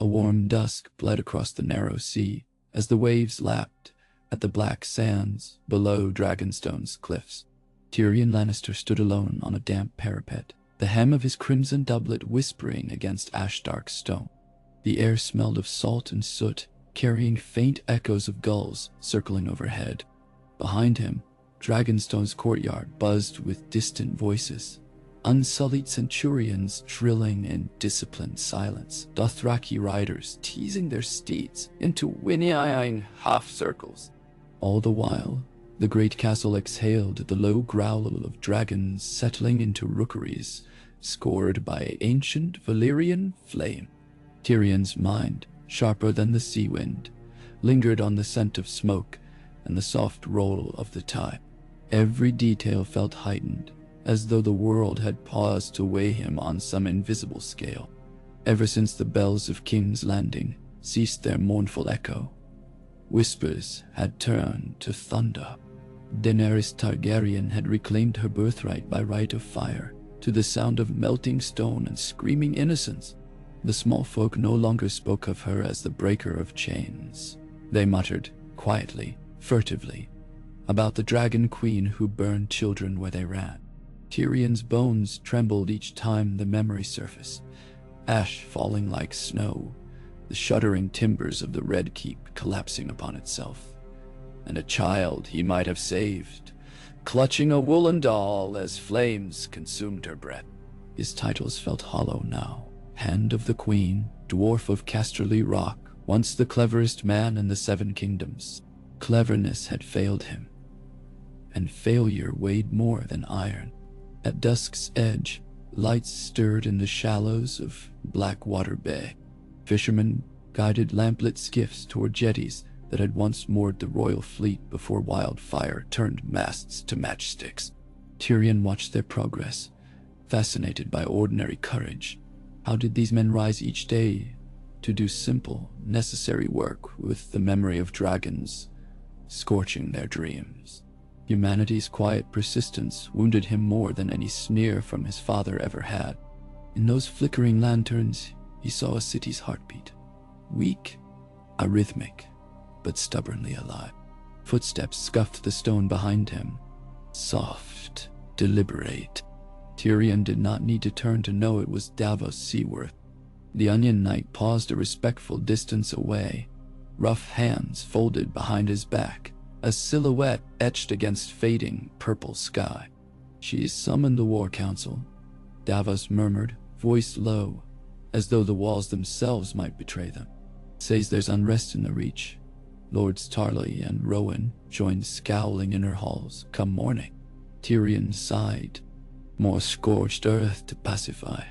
A warm dusk bled across the narrow sea as the waves lapped at the black sands below Dragonstone's cliffs. Tyrion Lannister stood alone on a damp parapet, the hem of his crimson doublet whispering against ash-dark stone. The air smelled of salt and soot, carrying faint echoes of gulls circling overhead. Behind him, Dragonstone's courtyard buzzed with distant voices, unsullied centurions drilling in disciplined silence, Dothraki riders teasing their steeds into whinnying half-circles. All the while, the great castle exhaled the low growl of dragons settling into rookeries, scored by ancient Valyrian flame. Tyrion's mind, sharper than the sea wind, lingered on the scent of smoke and the soft roll of the tide. Every detail felt heightened, as though the world had paused to weigh him on some invisible scale. Ever since the bells of King's Landing ceased their mournful echo, whispers had turned to thunder. Daenerys Targaryen had reclaimed her birthright by right of fire, to the sound of melting stone and screaming innocence. The small folk no longer spoke of her as the breaker of chains. They muttered, quietly, furtively, about the dragon queen who burned children where they ran. Tyrion's bones trembled each time the memory surfaced, ash falling like snow, the shuddering timbers of the Red Keep collapsing upon itself, and a child he might have saved, clutching a woolen doll as flames consumed her breath. His titles felt hollow now. Hand of the Queen, Dwarf of Casterly Rock, once the cleverest man in the Seven Kingdoms. Cleverness had failed him, and failure weighed more than iron. At dusk's edge, lights stirred in the shallows of Blackwater Bay. Fishermen guided lamplit skiffs toward jetties that had once moored the royal fleet before wildfire turned masts to matchsticks. Tyrion watched their progress, fascinated by ordinary courage. How did these men rise each day to do simple, necessary work with the memory of dragons scorching their dreams? Humanity's quiet persistence wounded him more than any sneer from his father ever had. In those flickering lanterns, he saw a city's heartbeat. Weak, arrhythmic, but stubbornly alive. Footsteps scuffed the stone behind him. Soft, deliberate. Tyrion did not need to turn to know it was Davos Seaworth. The Onion Knight paused a respectful distance away, rough hands folded behind his back, a silhouette etched against fading purple sky. "She has summoned the War Council," Davos murmured, voice low, as though the walls themselves might betray them. "Says there's unrest in the Reach. Lords Tarly and Rowan joined scowling in her halls come morning." Tyrion sighed. More scorched earth to pacify.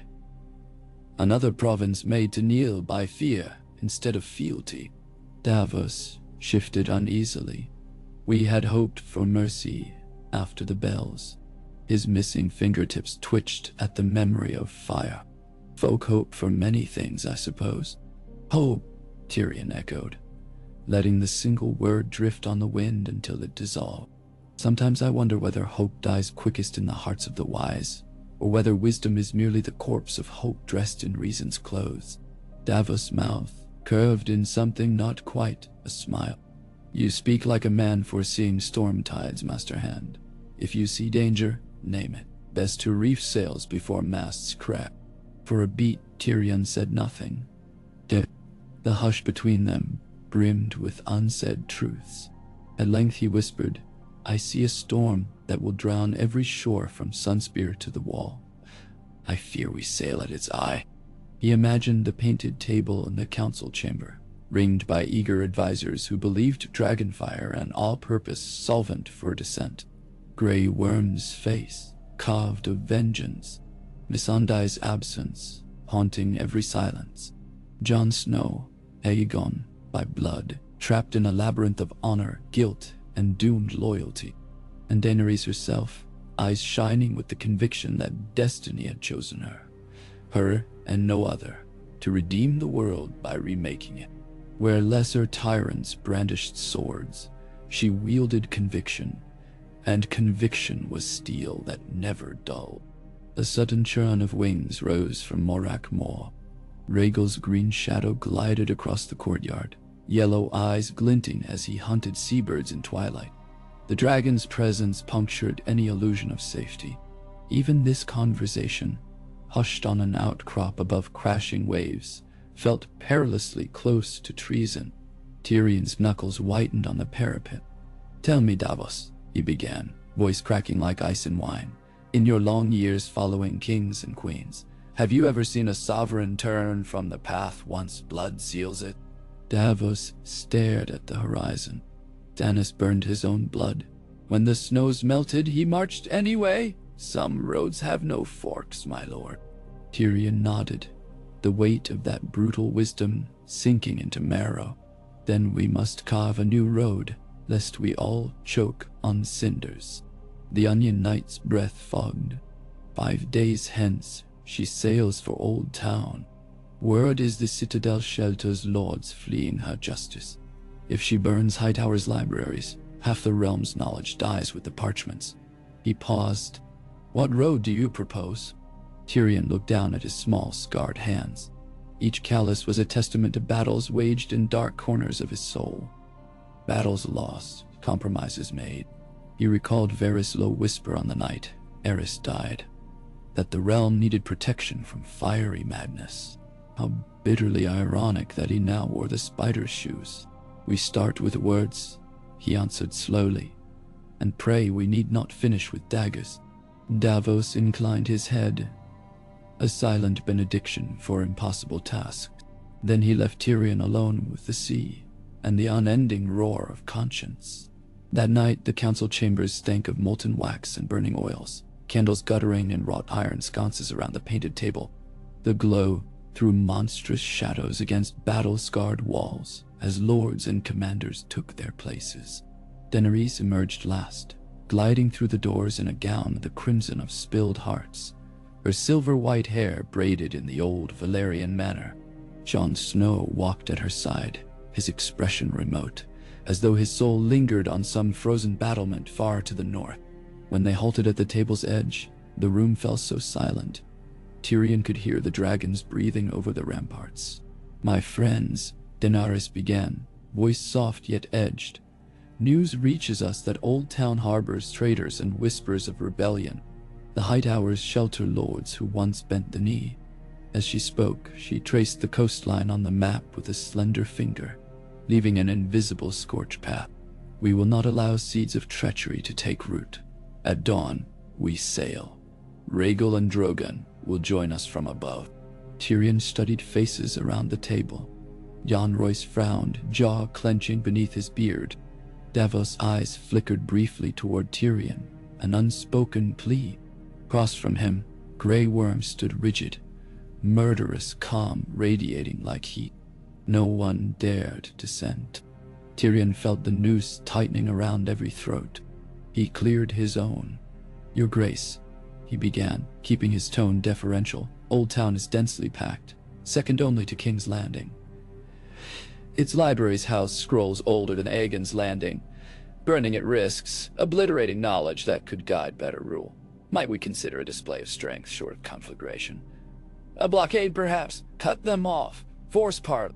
Another province made to kneel by fear instead of fealty. Davos shifted uneasily. "We had hoped for mercy after the bells." His missing fingertips twitched at the memory of fire. "Folk hope for many things, I suppose." "Hope," Tyrion echoed, letting the single word drift on the wind until it dissolved. "Sometimes I wonder whether hope dies quickest in the hearts of the wise, or whether wisdom is merely the corpse of hope dressed in reason's clothes." Davos' mouth curved in something not quite a smile. "You speak like a man foreseeing storm tides, Master Hand. If you see danger, name it. Best to reef sails before masts crack." For a beat, Tyrion said nothing. The hush between them brimmed with unsaid truths. At length he whispered, "I see a storm that will drown every shore from Sunspear to the Wall. I fear we sail at its eye." He imagined the painted table in the council chamber, ringed by eager advisors who believed dragonfire an all-purpose solvent for descent. Grey Worm's face, carved of vengeance, Missandei's absence, haunting every silence. Jon Snow, Aegon, by blood, trapped in a labyrinth of honor, guilt, and doomed loyalty. And Daenerys herself, eyes shining with the conviction that destiny had chosen her and no other, to redeem the world by remaking it. Where lesser tyrants brandished swords, she wielded conviction, and conviction was steel that never dulled. A sudden churn of wings rose from Morak Moor. Rhaegal's green shadow glided across the courtyard, yellow eyes glinting as he hunted seabirds in twilight. The dragon's presence punctured any illusion of safety. Even this conversation, hushed on an outcrop above crashing waves, felt perilously close to treason. Tyrion's knuckles whitened on the parapet. "Tell me, Davos," he began, voice cracking like ice and wine. "In your long years following kings and queens, have you ever seen a sovereign turn from the path once blood seals it?" Davos stared at the horizon. Stannis burned his own blood. When the snows melted, he marched anyway. Some roads have no forks, my lord. Tyrion nodded, the weight of that brutal wisdom sinking into marrow. Then we must carve a new road, lest we all choke on cinders. The Onion Knight's breath fogged. 5 days hence, she sails for Old Town. Word is the Citadel shelters lords fleeing her justice. If she burns Hightower's libraries, half the realm's knowledge dies with the parchments. He paused. "What road do you propose?" Tyrion looked down at his small, scarred hands. Each callus was a testament to battles waged in dark corners of his soul. Battles lost, compromises made. He recalled Varys' low whisper on the night Eris died, that the realm needed protection from fiery madness. How bitterly ironic that he now wore the spider's shoes. "We start with words," he answered slowly, "and pray we need not finish with daggers." Davos inclined his head, a silent benediction for impossible tasks. Then he left Tyrion alone with the sea and the unending roar of conscience. That night the council chambers stank of molten wax and burning oils, candles guttering in wrought iron sconces around the painted table. The glow threw monstrous shadows against battle-scarred walls as lords and commanders took their places. Daenerys emerged last, gliding through the doors in a gown the crimson of spilled hearts, her silver-white hair braided in the old Valyrian manner. Jon Snow walked at her side, his expression remote, as though his soul lingered on some frozen battlement far to the north. When they halted at the table's edge, the room fell so silent, Tyrion could hear the dragons breathing over the ramparts. "My friends," Daenerys began, voice soft yet edged, "news reaches us that Old Town harbors traitors and whispers of rebellion. The Hightowers shelter lords who once bent the knee." As she spoke, she traced the coastline on the map with a slender finger, leaving an invisible scorch path. "We will not allow seeds of treachery to take root. At dawn, we sail. Rhaegal and Drogon will join us from above." Tyrion studied faces around the table. Jon Royce frowned, jaw clenching beneath his beard. Davos' eyes flickered briefly toward Tyrion, an unspoken plea. Across from him, Grey Worm stood rigid, murderous calm radiating like heat. No one dared dissent. Tyrion felt the noose tightening around every throat. He cleared his own. "Your Grace," he began, keeping his tone deferential, "Old Town is densely packed, second only to King's Landing. Its libraries house scrolls older than Aegon's Landing. Burning it risks obliterating knowledge that could guide better rule. Might we consider a display of strength short of conflagration? A blockade, perhaps? Cut them off. Force part."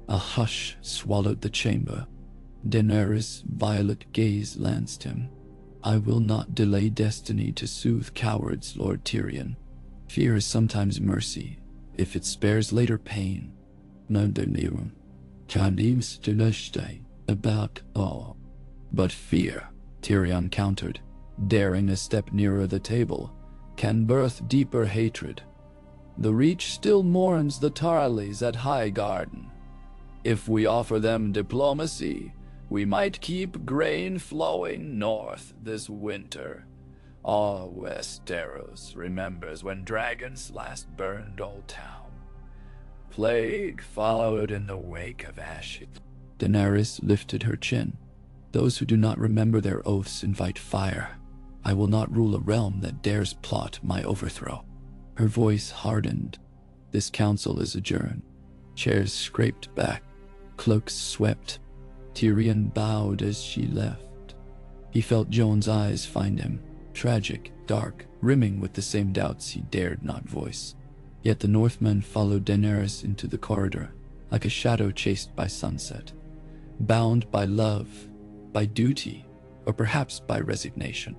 A hush swallowed the chamber. Daenerys' violet gaze lanced him. "I will not delay destiny to soothe cowards, Lord Tyrion. Fear is sometimes mercy, if it spares later pain. No delirium. Chinese delay about all. But fear," Tyrion countered, daring a step nearer the table, "can birth deeper hatred. The Reach still mourns the Tarleys at Highgarden. If we offer them diplomacy, we might keep grain flowing north this winter. All Westeros remembers when dragons last burned Old Town. Plague followed in the wake of ashes." Daenerys lifted her chin. "Those who do not remember their oaths invite fire. I will not rule a realm that dares plot my overthrow." Her voice hardened. "This council is adjourned." Chairs scraped back, cloaks swept. Tyrion bowed as she left. He felt Jon's eyes find him, tragic, dark, rimming with the same doubts he dared not voice. Yet the Northmen followed Daenerys into the corridor, like a shadow chased by sunset, bound by love, by duty, or perhaps by resignation.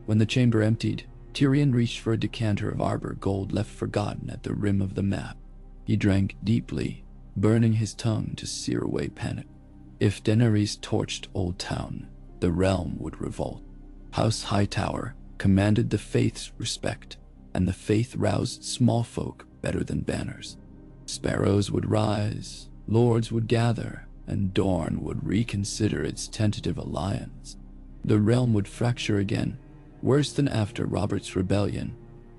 When the chamber emptied, Tyrion reached for a decanter of arbor gold left forgotten at the rim of the map. He drank deeply, burning his tongue to sear away panic. If Daenerys torched Old Town, the realm would revolt. House Hightower commanded the faith's respect, and the faith roused small folk better than banners. Sparrows would rise, lords would gather, and Dorne would reconsider its tentative alliance. The realm would fracture again, worse than after Robert's rebellion.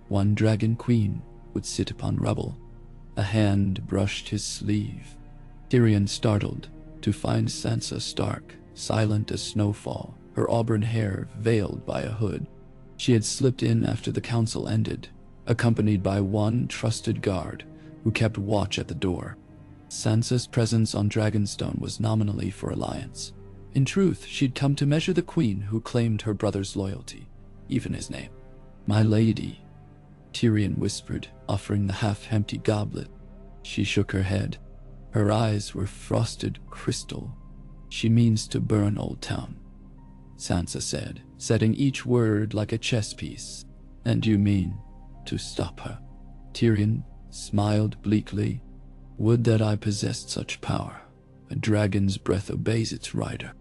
One dragon queen would sit upon rubble. A hand brushed his sleeve. Tyrion startled to find Sansa Stark, silent as snowfall, her auburn hair veiled by a hood. She had slipped in after the council ended, accompanied by one trusted guard who kept watch at the door. Sansa's presence on Dragonstone was nominally for alliance. In truth, she'd come to measure the queen who claimed her brother's loyalty, even his name. "My lady," Tyrion whispered, offering the half-empty goblet. She shook her head. Her eyes were frosted crystal. "She means to burn Old Town," Sansa said, setting each word like a chess piece. "And you mean to stop her?" Tyrion smiled bleakly. "Would that I possessed such power. A dragon's breath obeys its rider."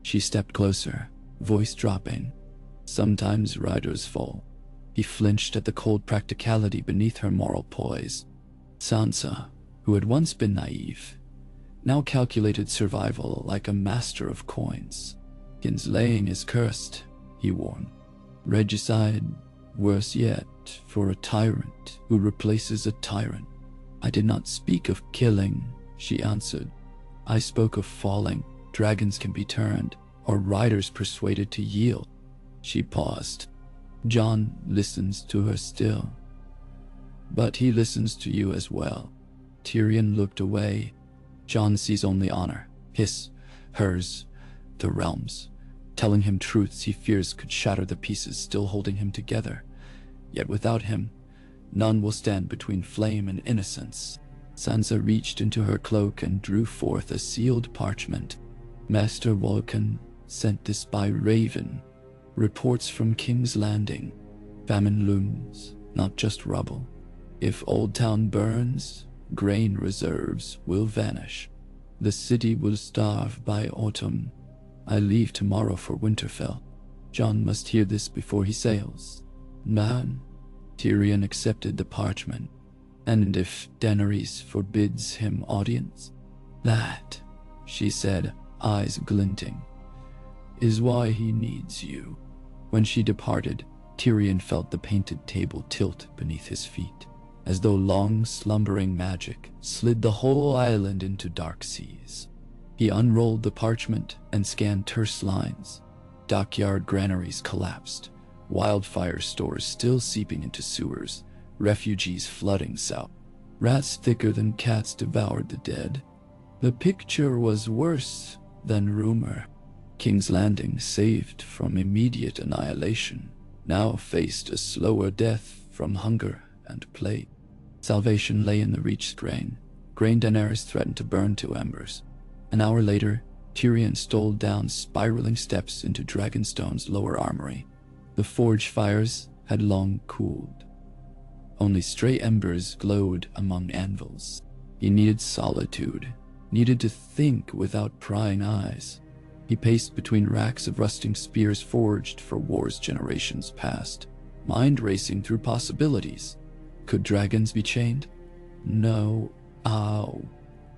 She stepped closer, voice dropping. "Sometimes riders fall." He flinched at the cold practicality beneath her moral poise. Sansa, who had once been naive, now calculated survival like a master of coins. "Kinslaying is cursed," he warned. "Regicide, worse yet, for a tyrant who replaces a tyrant." "I did not speak of killing," she answered. "I spoke of falling. Dragons can be turned, or riders persuaded to yield." She paused. "Jon listens to her still. But he listens to you as well." Tyrion looked away. "Jon sees only honor, his, hers, the realm's, telling him truths he fears could shatter the pieces still holding him together. Yet without him, none will stand between flame and innocence." Sansa reached into her cloak and drew forth a sealed parchment. "Master Vulcan sent this by Raven. Reports from King's Landing. Famine looms, not just rubble. If Old Town burns, grain reserves will vanish. The city will starve by autumn. I leave tomorrow for Winterfell. Jon must hear this before he sails." "Man," Tyrion accepted the parchment. "And if Daenerys forbids him audience?" "That," she said, eyes glinting, "is why he needs you." When she departed, Tyrion felt the painted table tilt beneath his feet, as though long slumbering magic slid the whole island into dark seas. He unrolled the parchment and scanned terse lines. Dockyard granaries collapsed, wildfire stores still seeping into sewers, refugees flooding south. Rats thicker than cats devoured the dead. The picture was worse than rumor. King's Landing, saved from immediate annihilation, now faced a slower death from hunger and plague. Salvation lay in the reached grain. Grain Daenerys threatened to burn to embers. An hour later, Tyrion stole down spiraling steps into Dragonstone's lower armory. The forge fires had long cooled. Only stray embers glowed among anvils. He needed solitude, needed to think without prying eyes. He paced between racks of rusting spears forged for wars generations past, mind racing through possibilities. Could dragons be chained? No. Ow.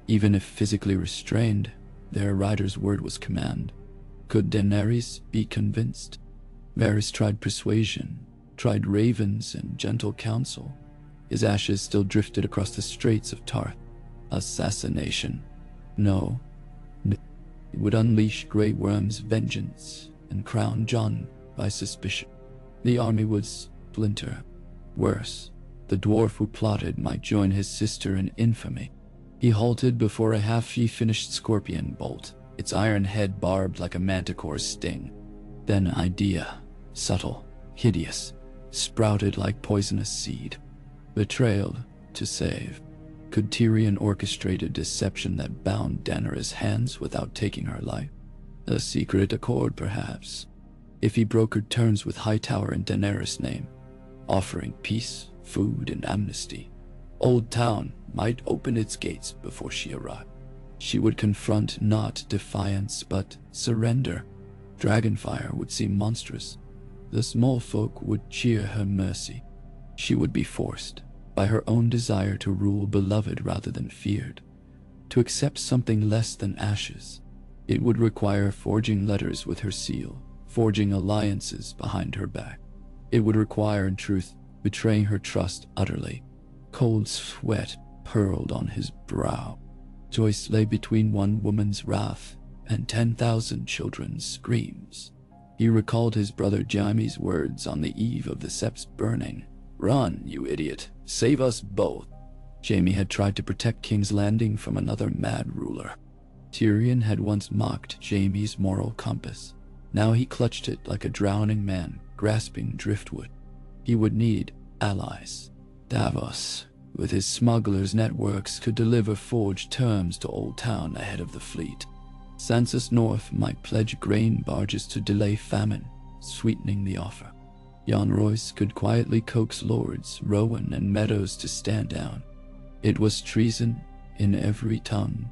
Even if physically restrained, their rider's word was command. Could Daenerys be convinced? Varys tried persuasion, tried ravens and gentle counsel. His ashes still drifted across the straits of Tarth. Assassination. No. It would unleash Grey Worm's vengeance and crown Jon by suspicion. The army would splinter. Worse, the dwarf who plotted might join his sister in infamy. He halted before a half-finished scorpion bolt, its iron head barbed like a manticore's sting. Then an idea, subtle, hideous, sprouted like poisonous seed. Betrayal, to save. Could Tyrion orchestrate a deception that bound Daenerys' hands without taking her life? A secret accord, perhaps. If he brokered terms with Hightower in Daenerys' name, offering peace, food, and amnesty, Old Town might open its gates before she arrived. She would confront not defiance, but surrender. Dragonfire would seem monstrous. The small folk would cheer her mercy. She would be forced, by her own desire to rule beloved rather than feared, to accept something less than ashes. It would require forging letters with her seal, forging alliances behind her back. It would require, in truth, betraying her trust utterly. Cold sweat purled on his brow. Joyce lay between one woman's wrath and 10,000 children's screams. He recalled his brother Jaime's words on the eve of the Sept's burning. "Run, you idiot. Save us both." Jaime had tried to protect King's Landing from another mad ruler. Tyrion had once mocked Jaime's moral compass. Now he clutched it like a drowning man grasping driftwood. He would need allies. Davos, with his smugglers' networks, could deliver forged terms to Old Town ahead of the fleet. Sansa's North might pledge grain barges to delay famine, sweetening the offer. Jon Royce could quietly coax lords, Rowan, and Meadows to stand down. It was treason in every tongue.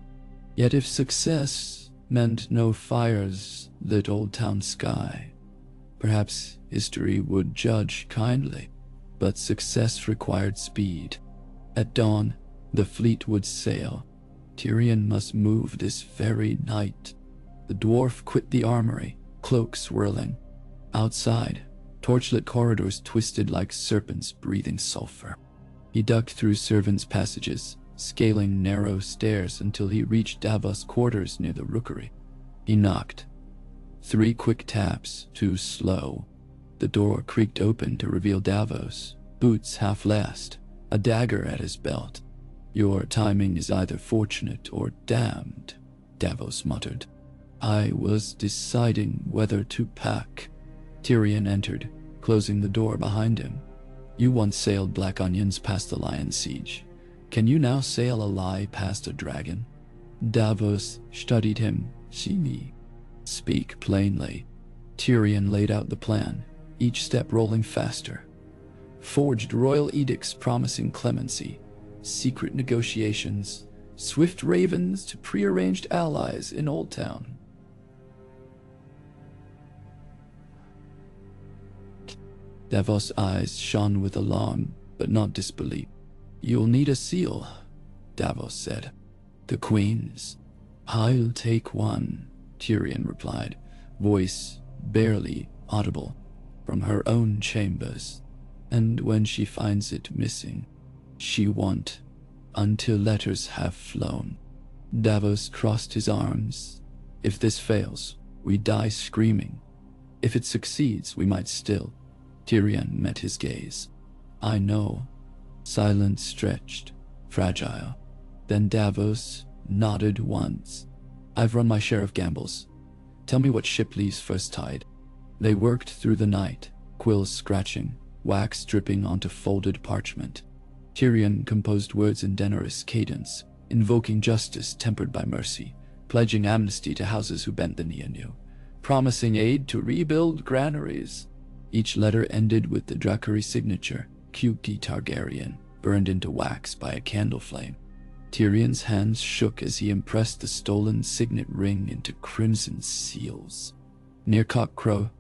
Yet if success meant no fires lit Old Town sky, perhaps history would judge kindly. But success required speed. At dawn, the fleet would sail. Tyrion must move this very night. The dwarf quit the armory, cloak swirling. Outside, torchlit corridors twisted like serpents breathing sulfur. He ducked through servants' passages, scaling narrow stairs until he reached Davos' quarters near the rookery. He knocked. 3 quick taps, too slow. The door creaked open to reveal Davos, boots half-laced, a dagger at his belt. "Your timing is either fortunate or damned," Davos muttered. "I was deciding whether to pack." Tyrion entered, closing the door behind him. "You once sailed black onions past the Lion's Siege. Can you now sail a lie past a dragon?" Davos studied him. "See, speak plainly." Tyrion laid out the plan, each step rolling faster. Forged royal edicts promising clemency, secret negotiations, swift ravens to prearranged allies in Old Town. Davos' eyes shone with alarm, but not disbelief. "You'll need a seal," Davos said. "The Queen's." "I'll take one," Tyrion replied, voice barely audible, "from her own chambers. And when she finds it missing, she won't, until letters have flown." Davos crossed his arms. "If this fails, we die screaming. If it succeeds, we might still." Tyrion met his gaze. "I know." Silence stretched, fragile. Then Davos nodded once. "I've run my share of gambles. Tell me what ship leaves first tide." They worked through the night, quills scratching, wax dripping onto folded parchment. Tyrion composed words in Daenerys' cadence, invoking justice tempered by mercy, pledging amnesty to houses who bent the knee anew, promising aid to rebuild granaries. Each letter ended with the Dracarys signature, QT Targaryen, burned into wax by a candle flame. Tyrion's hands shook as he impressed the stolen signet ring into crimson seals. Near cockcrow,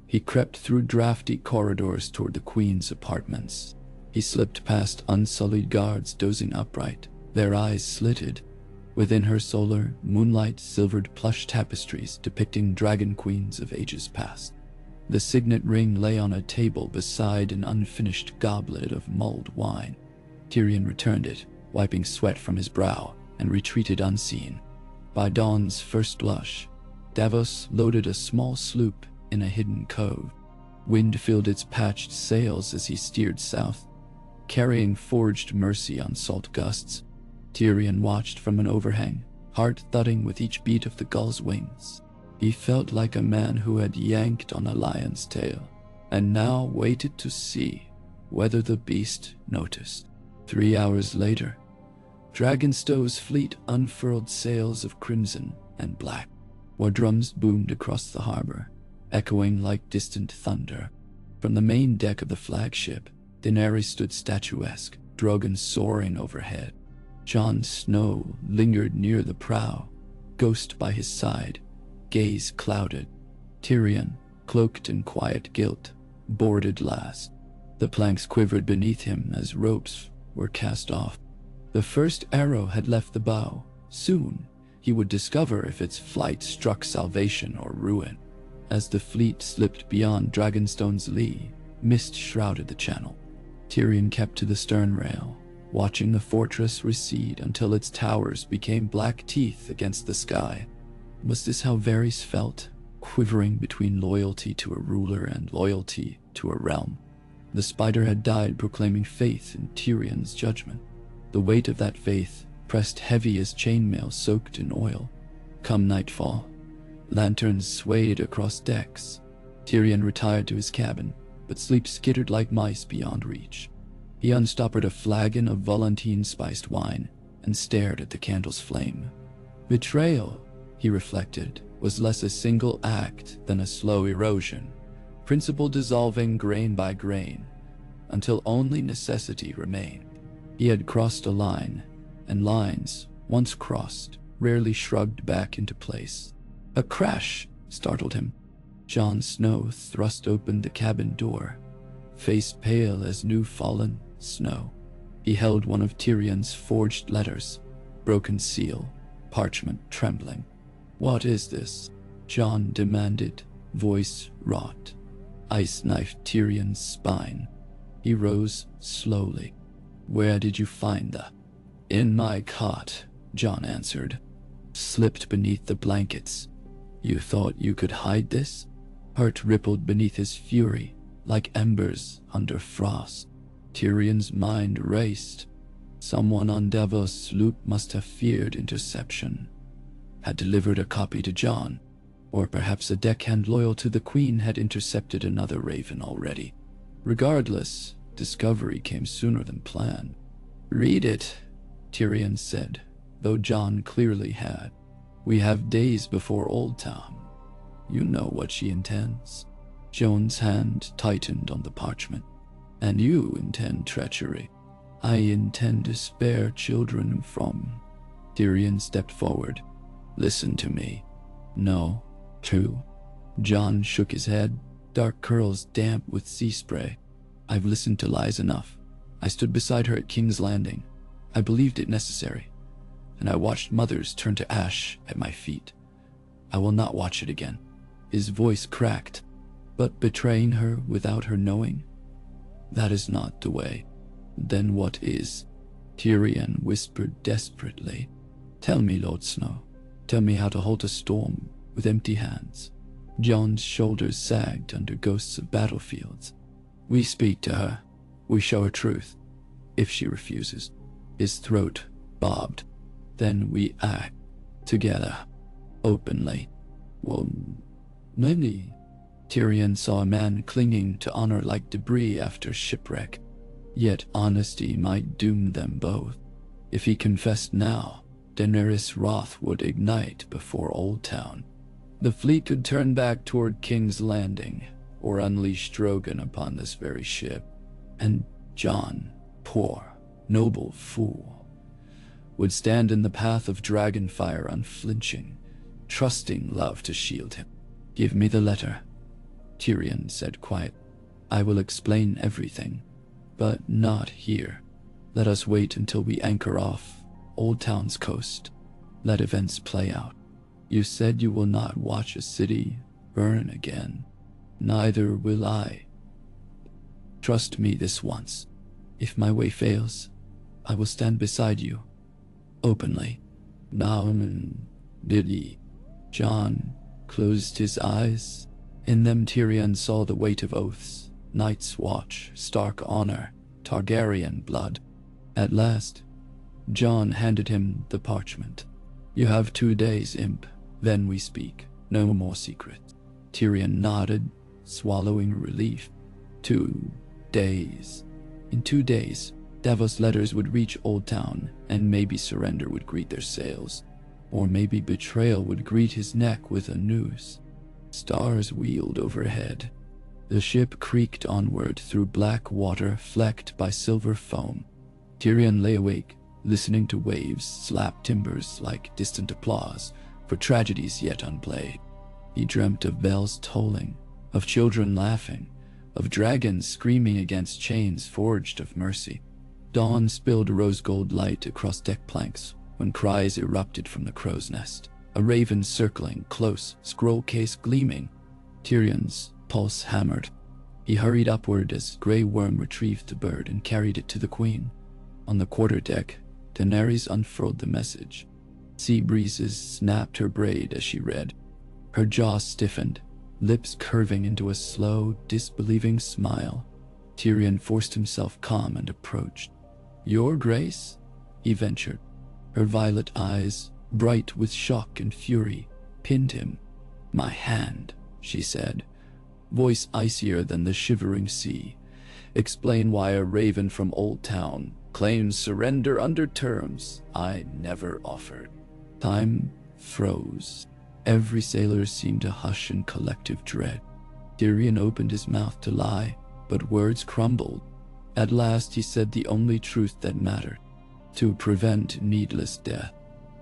he crept through drafty corridors toward the Queen's apartments. He slipped past unsullied guards dozing upright, their eyes slitted. Within her solar, moonlight-silvered plush tapestries depicting dragon queens of ages past. The signet ring lay on a table beside an unfinished goblet of mulled wine. Tyrion returned it, wiping sweat from his brow, and retreated unseen. By dawn's first blush, Davos loaded a small sloop in a hidden cove. Wind filled its patched sails as he steered south, carrying forged mercy on salt gusts. Tyrion watched from an overhang, heart thudding with each beat of the gull's wings. He felt like a man who had yanked on a lion's tail, and now waited to see whether the beast noticed. 3 hours later, Dragonstow's fleet unfurled sails of crimson and black, while drums boomed across the harbor, echoing like distant thunder. From the main deck of the flagship, Daenerys stood statuesque, dragon soaring overhead. Jon Snow lingered near the prow, ghost by his side, gaze clouded. Tyrion, cloaked in quiet guilt, boarded last. The planks quivered beneath him as ropes were cast off. The first arrow had left the bow. Soon, he would discover if its flight struck salvation or ruin. As the fleet slipped beyond Dragonstone's lee, mist shrouded the channel. Tyrion kept to the stern rail, watching the fortress recede until its towers became black teeth against the sky. Was this how Varys felt, quivering between loyalty to a ruler and loyalty to a realm? The spider had died proclaiming faith in Tyrion's judgment. The weight of that faith pressed heavy as chainmail soaked in oil. Come nightfall, lanterns swayed across decks. Tyrion retired to his cabin, but sleep skittered like mice beyond reach. He unstoppered a flagon of Volantine-spiced wine and stared at the candle's flame. Betrayal, he reflected, was less a single act than a slow erosion, principle dissolving grain by grain, until only necessity remained. He had crossed a line, and lines, once crossed, rarely shrugged back into place. A crash startled him. Jon Snow thrust open the cabin door, face pale as new-fallen snow. He held one of Tyrion's forged letters, broken seal, parchment trembling. "What is this?" Jon demanded, voice wrought. Ice knifed Tyrion's spine. He rose slowly. "Where did you find the—" "In my cot," Jon answered. "Slipped beneath the blankets. You thought you could hide this?" Heart rippled beneath his fury, like embers under frost. Tyrion's mind raced. Someone on Davos' sloop must have feared interception, had delivered a copy to Jon, or perhaps a deckhand loyal to the Queen had intercepted another raven already. Regardless, discovery came sooner than planned. "Read it," Tyrion said, though Jon clearly had. "We have days before Old Town. You know what she intends." Jon's hand tightened on the parchment. "And you intend treachery." "I intend to spare children from—" Tyrion stepped forward. "Listen to me." "No." "True." Jon shook his head, dark curls damp with sea spray. "I've listened to lies enough. I stood beside her at King's Landing. I believed it necessary. And I watched mothers turn to ash at my feet. I will not watch it again." His voice cracked. "But betraying her without her knowing? That is not the way." "Then what is?" Tyrion whispered desperately. "Tell me, Lord Snow. Tell me how to halt a storm with empty hands." Jon's shoulders sagged under ghosts of battlefields. "We speak to her. We show her truth. If she refuses," his throat bobbed, "then we act together, openly." "Well, maybe." Tyrion saw a man clinging to honor like debris after shipwreck. Yet honesty might doom them both. If he confessed now, Daenerys' wrath would ignite before Old Town. The fleet could turn back toward King's Landing, or unleash Drogon upon this very ship. And Jon, poor, noble fool, would stand in the path of dragonfire unflinching, trusting love to shield him. "Give me the letter," Tyrion said quiet. "I will explain everything, but not here. Let us wait until we anchor off Old Town's coast. Let events play out. You said you will not watch a city burn again. Neither will I. Trust me this once. If my way fails, I will stand beside you, openly." "Naaman, did he?" Jon closed his eyes. In them Tyrion saw the weight of oaths, Night's Watch, Stark honor, Targaryen blood. At last, Jon handed him the parchment. "You have 2 days, imp, then we speak. No more secrets." Tyrion nodded, swallowing relief. 2 days. In 2 days, Davos letters would reach Old Town, and maybe surrender would greet their sails. Or maybe betrayal would greet his neck with a noose. Stars wheeled overhead. The ship creaked onward through black water flecked by silver foam. Tyrion lay awake, listening to waves slap timbers like distant applause for tragedies yet unplayed. He dreamt of bells tolling, of children laughing, of dragons screaming against chains forged of mercy. Dawn spilled rose-gold light across deck planks when cries erupted from the crow's nest. A raven circling close, scroll case gleaming. Tyrion's pulse hammered. He hurried upward as Grey Worm retrieved the bird and carried it to the queen. On the quarterdeck, Daenerys unfurled the message. Sea breezes snapped her braid as she read. Her jaw stiffened, lips curving into a slow, disbelieving smile. Tyrion forced himself calm and approached. "Your Grace?" he ventured. Her violet eyes, bright with shock and fury, pinned him. "My hand," she said, voice icier than the shivering sea. "Explain why a raven from Old Town claims surrender under terms I never offered." Time froze. Every sailor seemed to hush in collective dread. Tyrion opened his mouth to lie, but words crumbled. At last he said the only truth that mattered. To prevent needless death.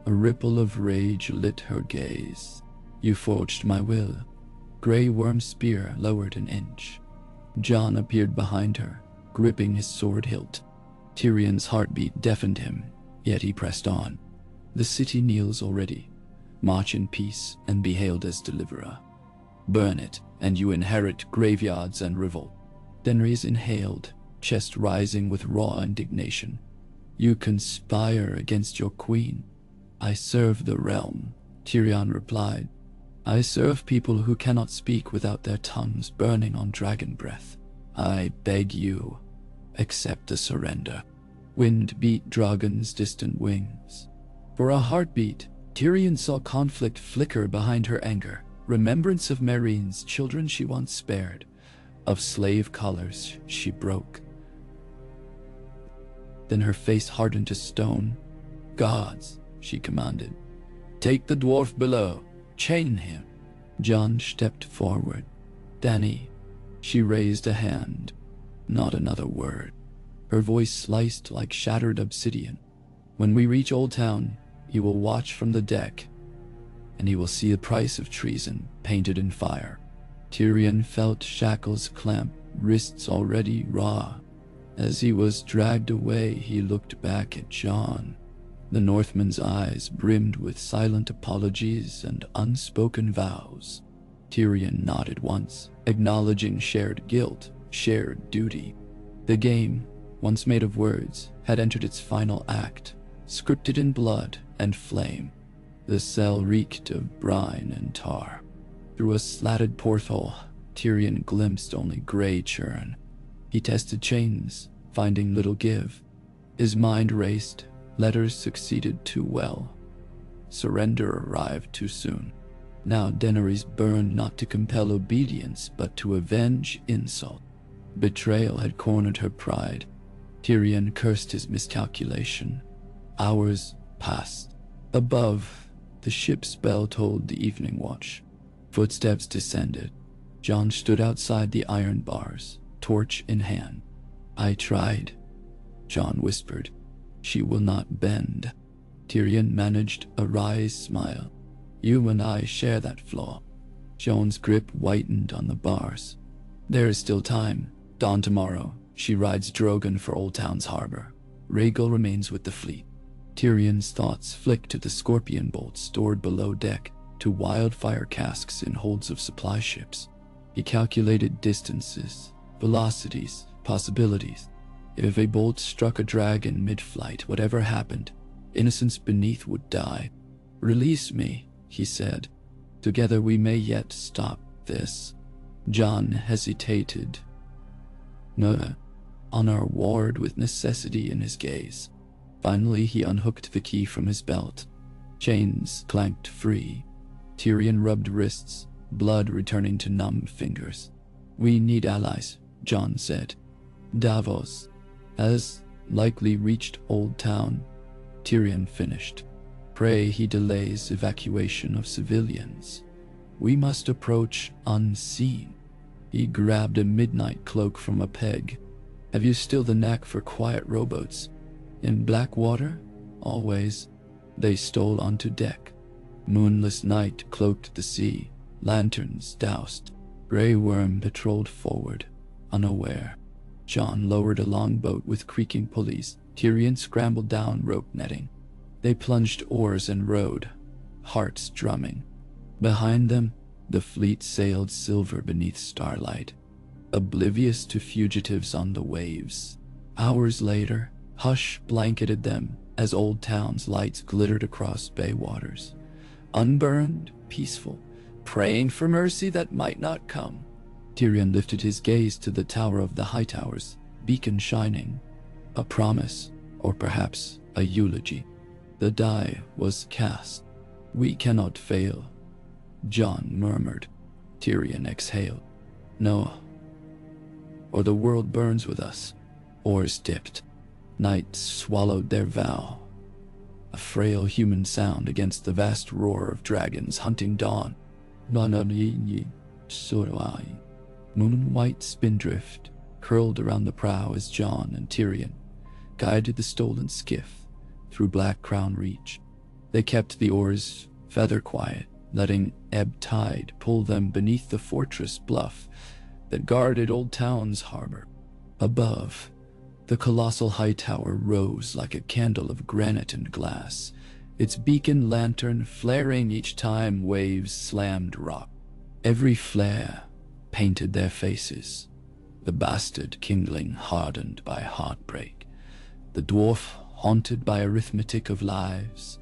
A ripple of rage lit her gaze. "You forged my will." Grey Worm's spear lowered an inch. Jon appeared behind her, gripping his sword hilt. Tyrion's heartbeat deafened him, yet he pressed on. "The city kneels already. March in peace and be hailed as deliverer. Burn it, and you inherit graveyards and revolt." Daenerys inhaled, chest rising with raw indignation. "You conspire against your queen." "I serve the realm," Tyrion replied. "I serve people who cannot speak without their tongues burning on dragon breath. I beg you, accept the surrender." Wind beat Drogon's distant wings. For a heartbeat, Tyrion saw conflict flicker behind her anger, remembrance of Meereen's children she once spared, of slave collars she broke. Then her face hardened to stone. "Guards," she commanded. "Take the dwarf below. Chain him." Jon stepped forward. "Dany." She raised a hand. Not another word. Her voice sliced like shattered obsidian. "When we reach Old Town, he will watch from the deck, and he will see the price of treason painted in fire." Tyrion felt shackles clamp, wrists already raw. As he was dragged away, he looked back at Jon. The Northman's eyes brimmed with silent apologies and unspoken vows. Tyrion nodded once, acknowledging shared guilt, shared duty. The game, once made of words, had entered its final act, scripted in blood and flame. The cell reeked of brine and tar. Through a slatted porthole, Tyrion glimpsed only gray churn. He tested chains, finding little give. His mind raced. Letters succeeded too well. Surrender arrived too soon. Now Daenerys burned not to compel obedience, but to avenge insult. Betrayal had cornered her pride. Tyrion cursed his miscalculation. Hours passed. Above, the ship's bell tolled the evening watch. Footsteps descended. Jon stood outside the iron bars, torch in hand. "I tried," Jon whispered. "She will not bend." Tyrion managed a wry smile. "You and I share that flaw." Jon's grip whitened on the bars. "There is still time. Dawn tomorrow, she rides Drogon for Old Town's harbor. Rhaegal remains with the fleet." Tyrion's thoughts flicked to the scorpion bolts stored below deck, to wildfire casks in holds of supply ships. He calculated distances, velocities, possibilities. If a bolt struck a dragon mid-flight, whatever happened, innocents beneath would die. "Release me," he said. "Together we may yet stop this." Jon hesitated. "No." Honor warred with necessity in his gaze. Finally he unhooked the key from his belt. Chains clanked free. Tyrion rubbed wrists, blood returning to numb fingers. "We need allies," Jon said. "Davos has likely reached Old Town. Tyrion finished. Pray he delays evacuation of civilians. We must approach unseen. He grabbed a midnight cloak from a peg. Have you still the knack for quiet rowboats? In Blackwater? Always. They stole onto deck. Moonless night cloaked the sea. Lanterns doused. Grey Worm patrolled forward, unaware. Jon lowered a longboat with creaking pulleys. Tyrion scrambled down rope netting. They plunged oars and rowed, hearts drumming. Behind them, the fleet sailed silver beneath starlight, oblivious to fugitives on the waves. Hours later, hush blanketed them as Old Town's lights glittered across bay waters. Unburned, peaceful, praying for mercy that might not come. Tyrion lifted his gaze to the tower of the high towers, beacon shining. A promise, or perhaps a eulogy. The die was cast. We cannot fail, Jon murmured. Tyrion exhaled. No, or the world burns with us. Oars dipped. Night swallowed their vow. A frail human sound against the vast roar of dragons hunting dawn. Moon-white spindrift curled around the prow as Jon and Tyrion guided the stolen skiff through Black Crown Reach. They kept the oars feather quiet, letting ebb tide pull them beneath the fortress bluff that guarded Old Town's harbor. Above, the colossal high tower rose like a candle of granite and glass, its beacon lantern flaring each time waves slammed rock. Every flare painted their faces, the bastard kingling hardened by heartbreak, the dwarf haunted by arithmetic of lives,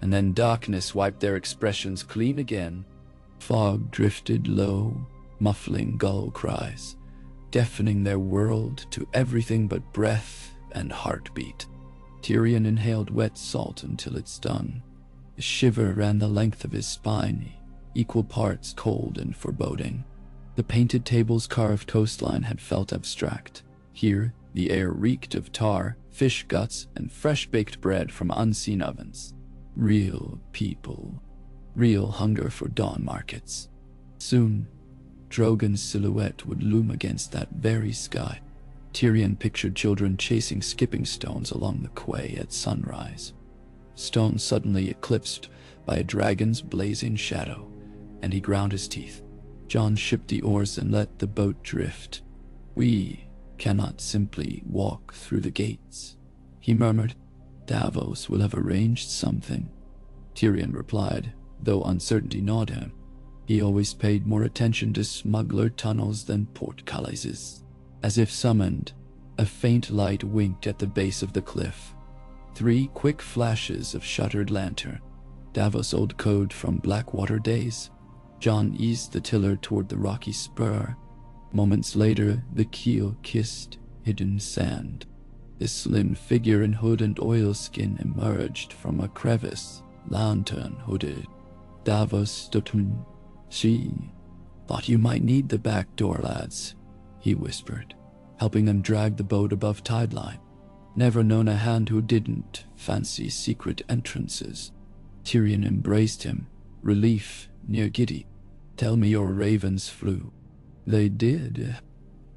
and then darkness wiped their expressions clean again. Fog drifted low, muffling gull cries, deafening their world to everything but breath and heartbeat. Tyrion inhaled wet salt until it stung. A shiver ran the length of his spine, equal parts cold and foreboding. The painted table's carved coastline had felt abstract. Here, the air reeked of tar, fish guts, and fresh-baked bread from unseen ovens. Real people. Real hunger for dawn markets. Soon, Drogon's silhouette would loom against that very sky. Tyrion pictured children chasing skipping stones along the quay at sunrise. Stones suddenly eclipsed by a dragon's blazing shadow, and he ground his teeth. Jon shipped the oars and let the boat drift. We cannot simply walk through the gates, he murmured. Davos will have arranged something. Tyrion replied, though uncertainty gnawed him. He always paid more attention to smuggler tunnels than portcullises. As if summoned, a faint light winked at the base of the cliff. 3 quick flashes of shuttered lantern. Davos' old code from Blackwater days. Jon eased the tiller toward the rocky spur. Moments later, the keel kissed hidden sand. A slim figure in hood and oilskin emerged from a crevice, lantern hooded. Davos stood. She thought you might need the back door, lads, he whispered, helping them drag the boat above tide line. Never known a hand who didn't fancy secret entrances. Tyrion embraced him, relief near giddy. Tell me your ravens flew. They did.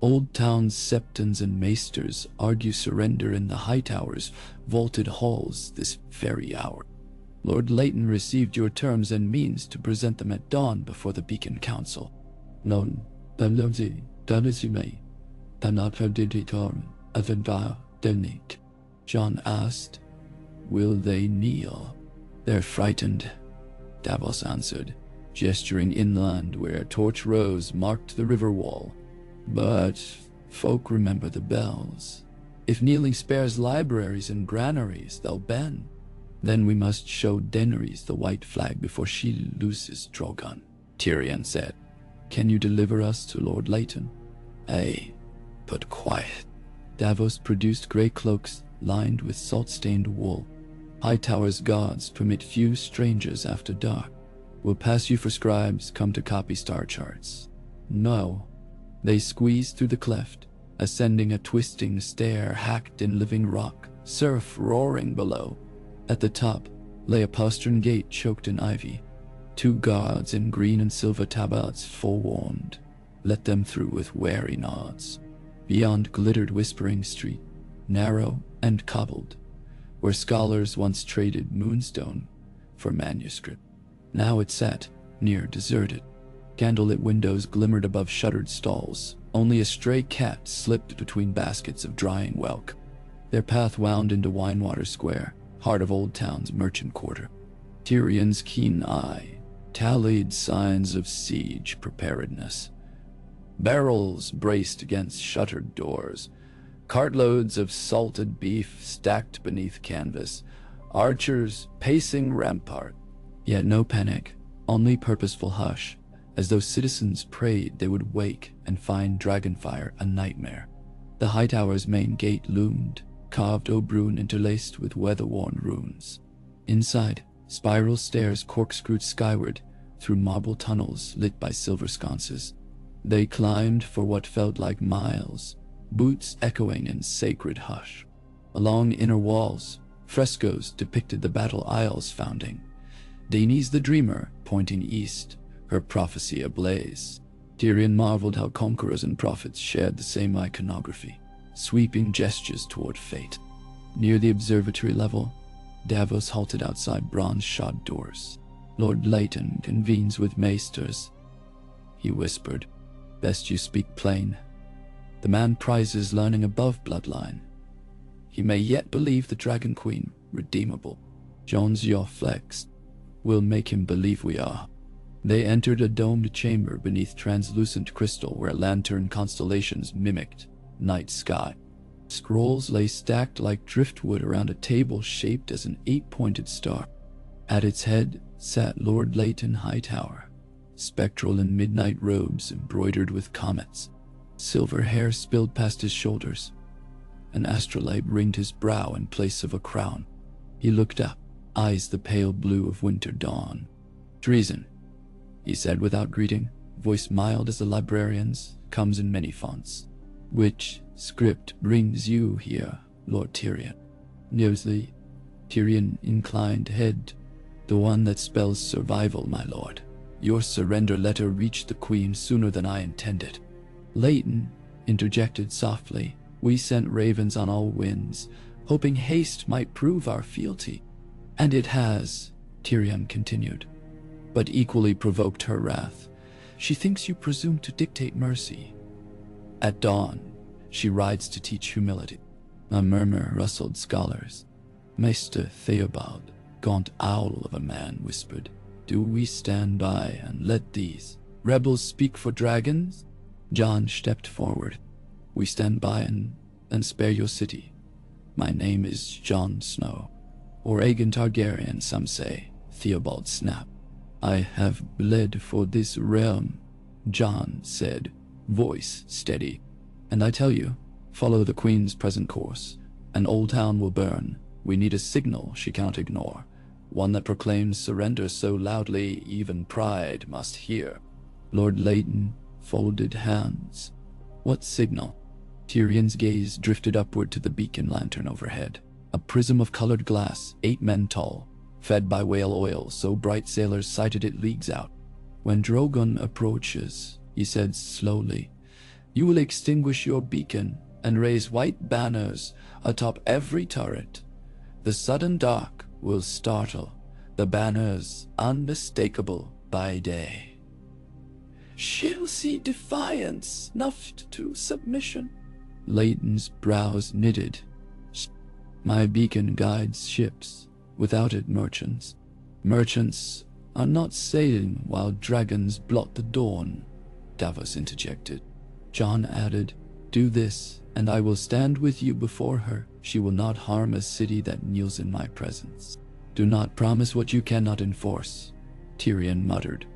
Old Town's septons and maesters argue surrender in the high towers, vaulted halls this very hour. Lord Leighton received your terms and means to present them at dawn before the Beacon Council. Non, Jon asked. Will they kneel? They're frightened, Davos answered, gesturing inland where a torch rose marked the river wall. But folk remember the bells. If kneeling spares libraries and granaries, they'll bend. Then we must show Daenerys the white flag before she loses Drogon, Tyrion said. Can you deliver us to Lord Leighton? Aye, but quiet. Davos produced grey cloaks lined with salt-stained wool. Hightower's guards permit few strangers after dark. We'll pass you for scribes come to copy star charts. No. They squeezed through the cleft, ascending a twisting stair hacked in living rock, surf roaring below. At the top lay a postern gate choked in ivy. 2 guards in green and silver tabards forewarned. Let them through with wary nods. Beyond glittered Whispering Street, narrow and cobbled, where scholars once traded moonstone for manuscript. Now it sat near deserted. Candlelit windows glimmered above shuttered stalls. Only a stray cat slipped between baskets of drying whelk. Their path wound into Winewater Square, heart of Old Town's merchant quarter. Tyrion's keen eye tallied signs of siege preparedness. Barrels braced against shuttered doors, cartloads of salted beef stacked beneath canvas, archers pacing rampart. Yet no panic, only purposeful hush, as though citizens prayed they would wake and find Dragonfire a nightmare. The high tower's main gate loomed, carved Obrun interlaced with weather-worn runes. Inside, spiral stairs corkscrewed skyward through marble tunnels lit by silver sconces. They climbed for what felt like miles, boots echoing in sacred hush. Along inner walls, frescoes depicted the battle isle's founding. Daenerys the Dreamer pointing east, her prophecy ablaze. Tyrion marveled how conquerors and prophets shared the same iconography, sweeping gestures toward fate. Near the observatory level, Davos halted outside bronze-shod doors. Lord Leighton convenes with maesters, he whispered. Best you speak plain. The man prizes learning above bloodline. He may yet believe the Dragon Queen redeemable. Jon's jaw flexed. We'll make him believe we are. They entered a domed chamber beneath translucent crystal where lantern constellations mimicked night sky. Scrolls lay stacked like driftwood around a table shaped as an 8-pointed star. At its head sat Lord Leighton Hightower, spectral in midnight robes embroidered with comets. Silver hair spilled past his shoulders. An astrolabe ringed his brow in place of a crown. He looked up, eyes the pale blue of winter dawn. Treason, he said without greeting, voice mild as a librarian's, comes in many fonts. Which script brings you here, Lord Tyrion? Nervously, Tyrion inclined head. The one that spells survival, my lord. Your surrender letter reached the Queen sooner than I intended. Leighton interjected softly. We sent ravens on all winds, hoping haste might prove our fealty. And it has, Tyrion continued, but equally provoked her wrath. She thinks you presume to dictate mercy. At dawn, she rides to teach humility. A murmur rustled scholars. Maester Theobald, gaunt owl of a man, whispered, do we stand by and let these rebels speak for dragons? Jon stepped forward. We stand by and spare your city. My name is Jon Snow, or Aegon Targaryen, some say, Theobald snapped. I have bled for this realm, Jon said, voice steady. And I tell you, follow the Queen's present course, and Old Town will burn. We need a signal she cannot ignore, one that proclaims surrender so loudly even pride must hear. Lord Leighton folded hands. What signal? Tyrion's gaze drifted upward to the beacon lantern overhead, a prism of colored glass 8 men tall, fed by whale oil so bright sailors sighted it leagues out. When Drogon approaches, he said slowly, you will extinguish your beacon and raise white banners atop every turret. The sudden dark will startle, the banners unmistakable by day. She'll see defiance snuffed to submission. Leighton's brows knitted. My beacon guides ships, without it merchants. Merchants are not sailing while dragons blot the dawn, Davos interjected. Jon added, do this, and I will stand with you before her. She will not harm a city that kneels in my presence. Do not promise what you cannot enforce, Tyrion muttered,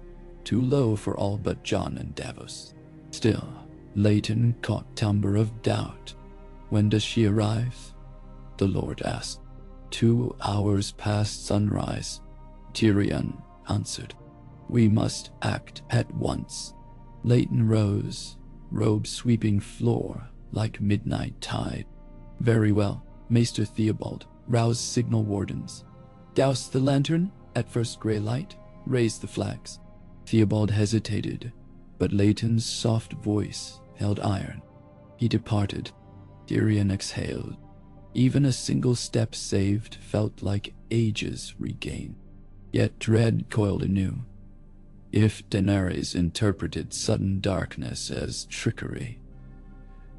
too low for all but Jon and Davos. Still, Leighton caught timbre of doubt. When does she arrive? The Lord asked. 2 hours past sunrise, Tyrion answered. We must act at once. Leighton rose, robe sweeping floor, like midnight tide. Very well, Maester Theobald, rouse signal wardens. Douse the lantern at first gray light, raise the flags. Theobald hesitated, but Leighton's soft voice held iron. He departed. Tyrion exhaled. Even a single step saved felt like ages regained. Yet dread coiled anew. If Daenerys interpreted sudden darkness as trickery,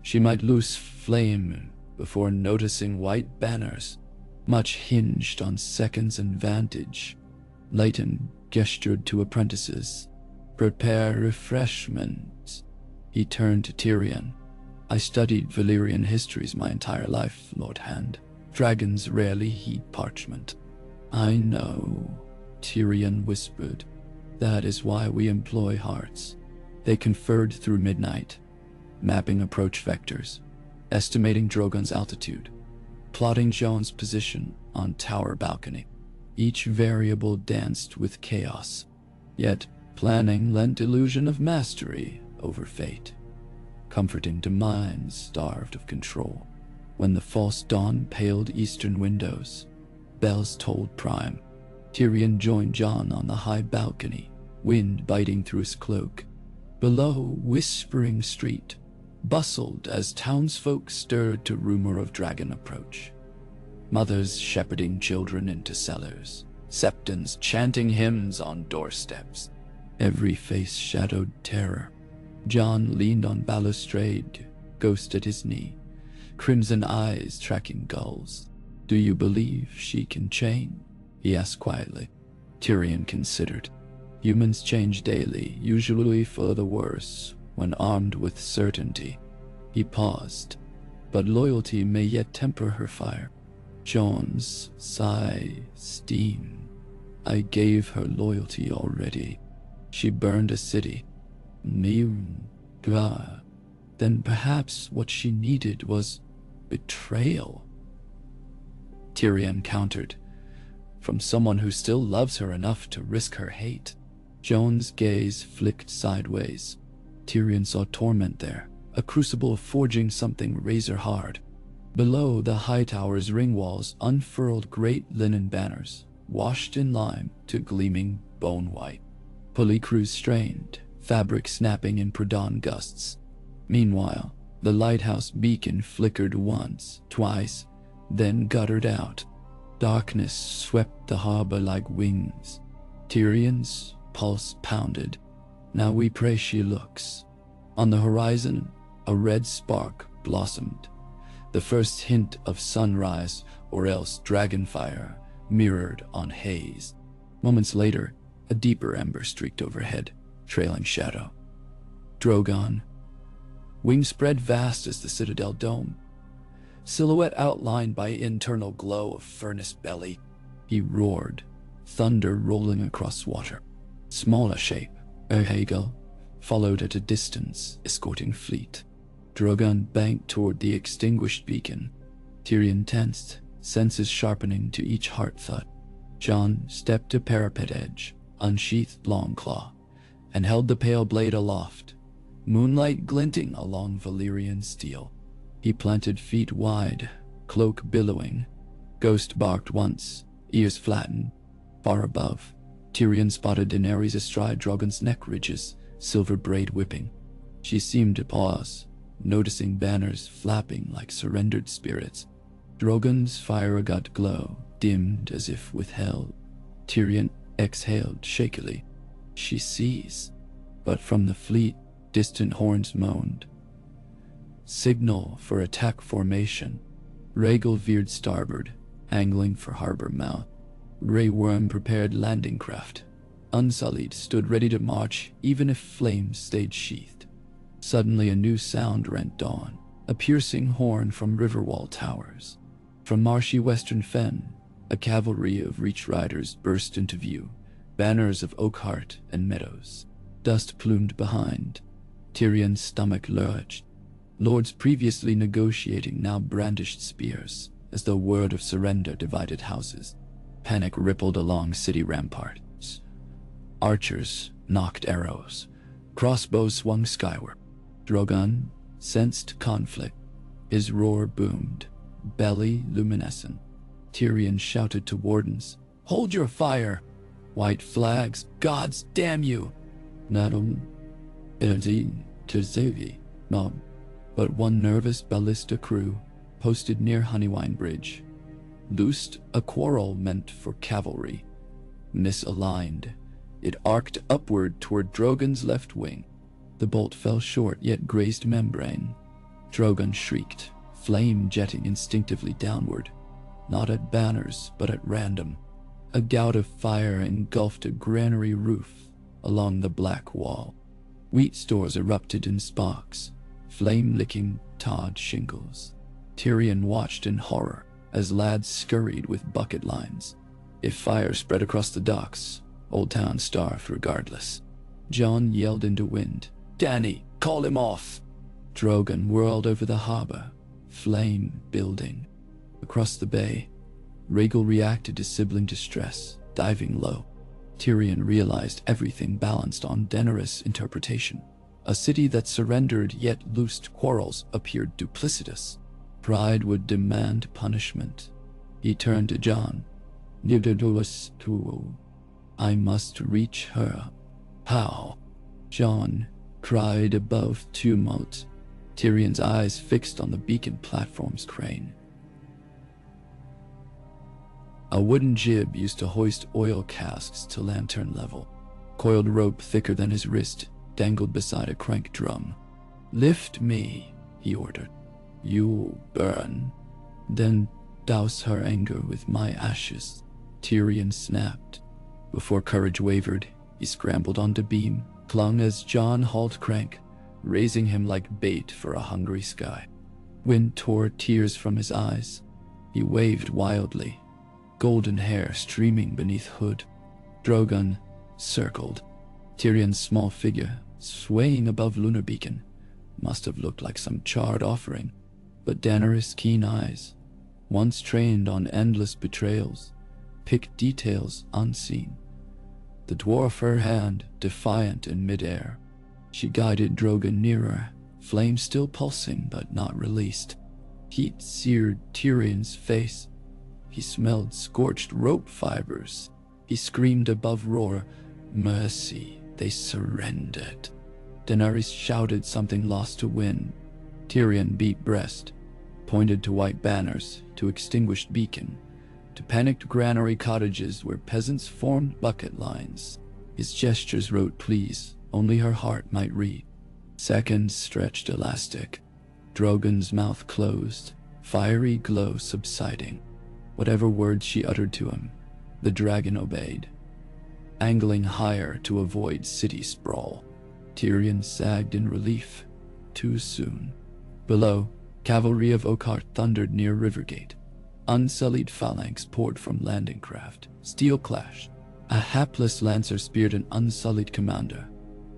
she might lose flame before noticing white banners. Much hinged on seconds and vantage. Leighton gestured to apprentices. Prepare refreshments. He turned to Tyrion. I studied Valyrian histories my entire life, Lord Hand. Dragons rarely heed parchment. I know, Tyrion whispered. That is why we employ hearts. They conferred through midnight, mapping approach vectors, estimating Drogon's altitude, plotting Jon's position on tower balcony. Each variable danced with chaos, yet planning lent illusion of mastery over fate, comforting to minds starved of control. When the false dawn paled eastern windows, bells tolled prime. Tyrion joined Jon on the high balcony, wind biting through his cloak. Below, Whispering Street bustled as townsfolk stirred to rumor of dragon approach. Mothers shepherding children into cellars, septons chanting hymns on doorsteps. Every face shadowed terror. Jon leaned on balustrade, ghost at his knee, crimson eyes tracking gulls. Do you believe she can chain? He asked quietly. Tyrion considered. Humans change daily, usually for the worse, when armed with certainty. He paused, but loyalty may yet temper her fire. Jon's sigh steam. I gave her loyalty already. She burned a city. Then perhaps what she needed was betrayal. Tyrion countered, from someone who still loves her enough to risk her hate. Jon's gaze flicked sideways. Tyrion saw torment there, a crucible forging something razor hard. Below the high tower's ring walls unfurled great linen banners, washed in lime to gleaming bone white. Pulley crews strained, fabric snapping in Pradon gusts. Meanwhile, the lighthouse beacon flickered once, twice, then guttered out. Darkness swept the harbor like wings. Tyrion's pulse pounded. Now we pray she looks. On the horizon, a red spark blossomed. The first hint of sunrise, or else dragonfire, mirrored on haze. Moments later, a deeper ember streaked overhead, trailing shadow. Drogon. Wings spread vast as the citadel dome. Silhouette outlined by internal glow of furnace belly. He roared, thunder rolling across water. Smaller shape, a hagel, followed at a distance, escorting fleet. Drogon banked toward the extinguished beacon. Tyrion tensed, senses sharpening to each heart thud. Jon stepped to parapet edge, unsheathed longclaw, and held the pale blade aloft, moonlight glinting along Valyrian steel. He planted feet wide, cloak billowing. Ghost barked once, ears flattened. Far above, Tyrion spotted Daenerys astride Drogon's neck ridges, silver braid whipping. She seemed to pause, noticing banners flapping like surrendered spirits. Drogon's fire-agate glow dimmed as if withheld. Tyrion exhaled shakily. She sees, but from the fleet, distant horns moaned. Signal for attack formation. Rhaegal veered starboard, angling for harbor mouth. Grey Worm prepared landing craft. Unsullied stood ready to march even if flames stayed sheathed. Suddenly a new sound rent dawn, a piercing horn from Riverwall towers. From marshy western fen, a cavalry of Reach riders burst into view, banners of Oakheart and Meadows. Dust plumed behind. Tyrion's stomach lurched. Lords previously negotiating now brandished spears, as though word of surrender divided houses. Panic rippled along city ramparts. Archers knocked arrows. Crossbows swung skyward. Drogon sensed conflict. His roar boomed, belly luminescent. Tyrion shouted to wardens, "Hold your fire! White flags, gods damn you!" Nadum, Mob. But one nervous ballista crew, posted near Honeywine Bridge, loosed a quarrel meant for cavalry. Misaligned, it arced upward toward Drogon's left wing. The bolt fell short yet grazed membrane. Drogon shrieked, flame jetting instinctively downward, not at banners but at random. A gout of fire engulfed a granary roof along the black wall. Wheat stores erupted in sparks, flame-licking tarred shingles. Tyrion watched in horror as lads scurried with bucket lines. If fire spread across the docks, Old Town starved regardless. Jon yelled into wind, "Dany, call him off!" Drogon whirled over the harbor, flame building. Across the bay, Rhaegal reacted to sibling distress, diving low. Tyrion realized everything balanced on Daenerys' interpretation. A city that surrendered yet loosed quarrels appeared duplicitous. Pride would demand punishment. He turned to Jon. "I must reach her." "How?" Jon cried above tumult, Tyrion's eyes fixed on the beacon platform's crane. A wooden jib used to hoist oil casks to lantern level. Coiled rope thicker than his wrist dangled beside a crank drum. "Lift me," he ordered. "You'll burn." "Then douse her anger with my ashes," Tyrion snapped. Before courage wavered, he scrambled onto beam, clung as Jon hauled crank, raising him like bait for a hungry sky. Wind tore tears from his eyes. He waved wildly, golden hair streaming beneath hood. Drogon circled. Tyrion's small figure, swaying above Lunar Beacon, must have looked like some charred offering. But Daenerys' keen eyes, once trained on endless betrayals, picked details unseen. The dwarf her hand, defiant in midair. She guided Drogon nearer, flame still pulsing but not released. Heat seared Tyrion's face. He smelled scorched rope fibers. He screamed above roar, "Mercy, they surrendered." Daenerys shouted something lost to wind. Tyrion beat breast, pointed to white banners, to extinguished beacon, to panicked granary cottages where peasants formed bucket lines. His gestures wrote pleas only her heart might read. Seconds stretched elastic. Drogon's mouth closed, fiery glow subsiding. Whatever words she uttered to him, the dragon obeyed, angling higher to avoid city sprawl. Tyrion sagged in relief. Too soon. Below, cavalry of Oakheart thundered near Rivergate. Unsullied phalanx poured from landing craft. Steel clashed. A hapless lancer speared an unsullied commander.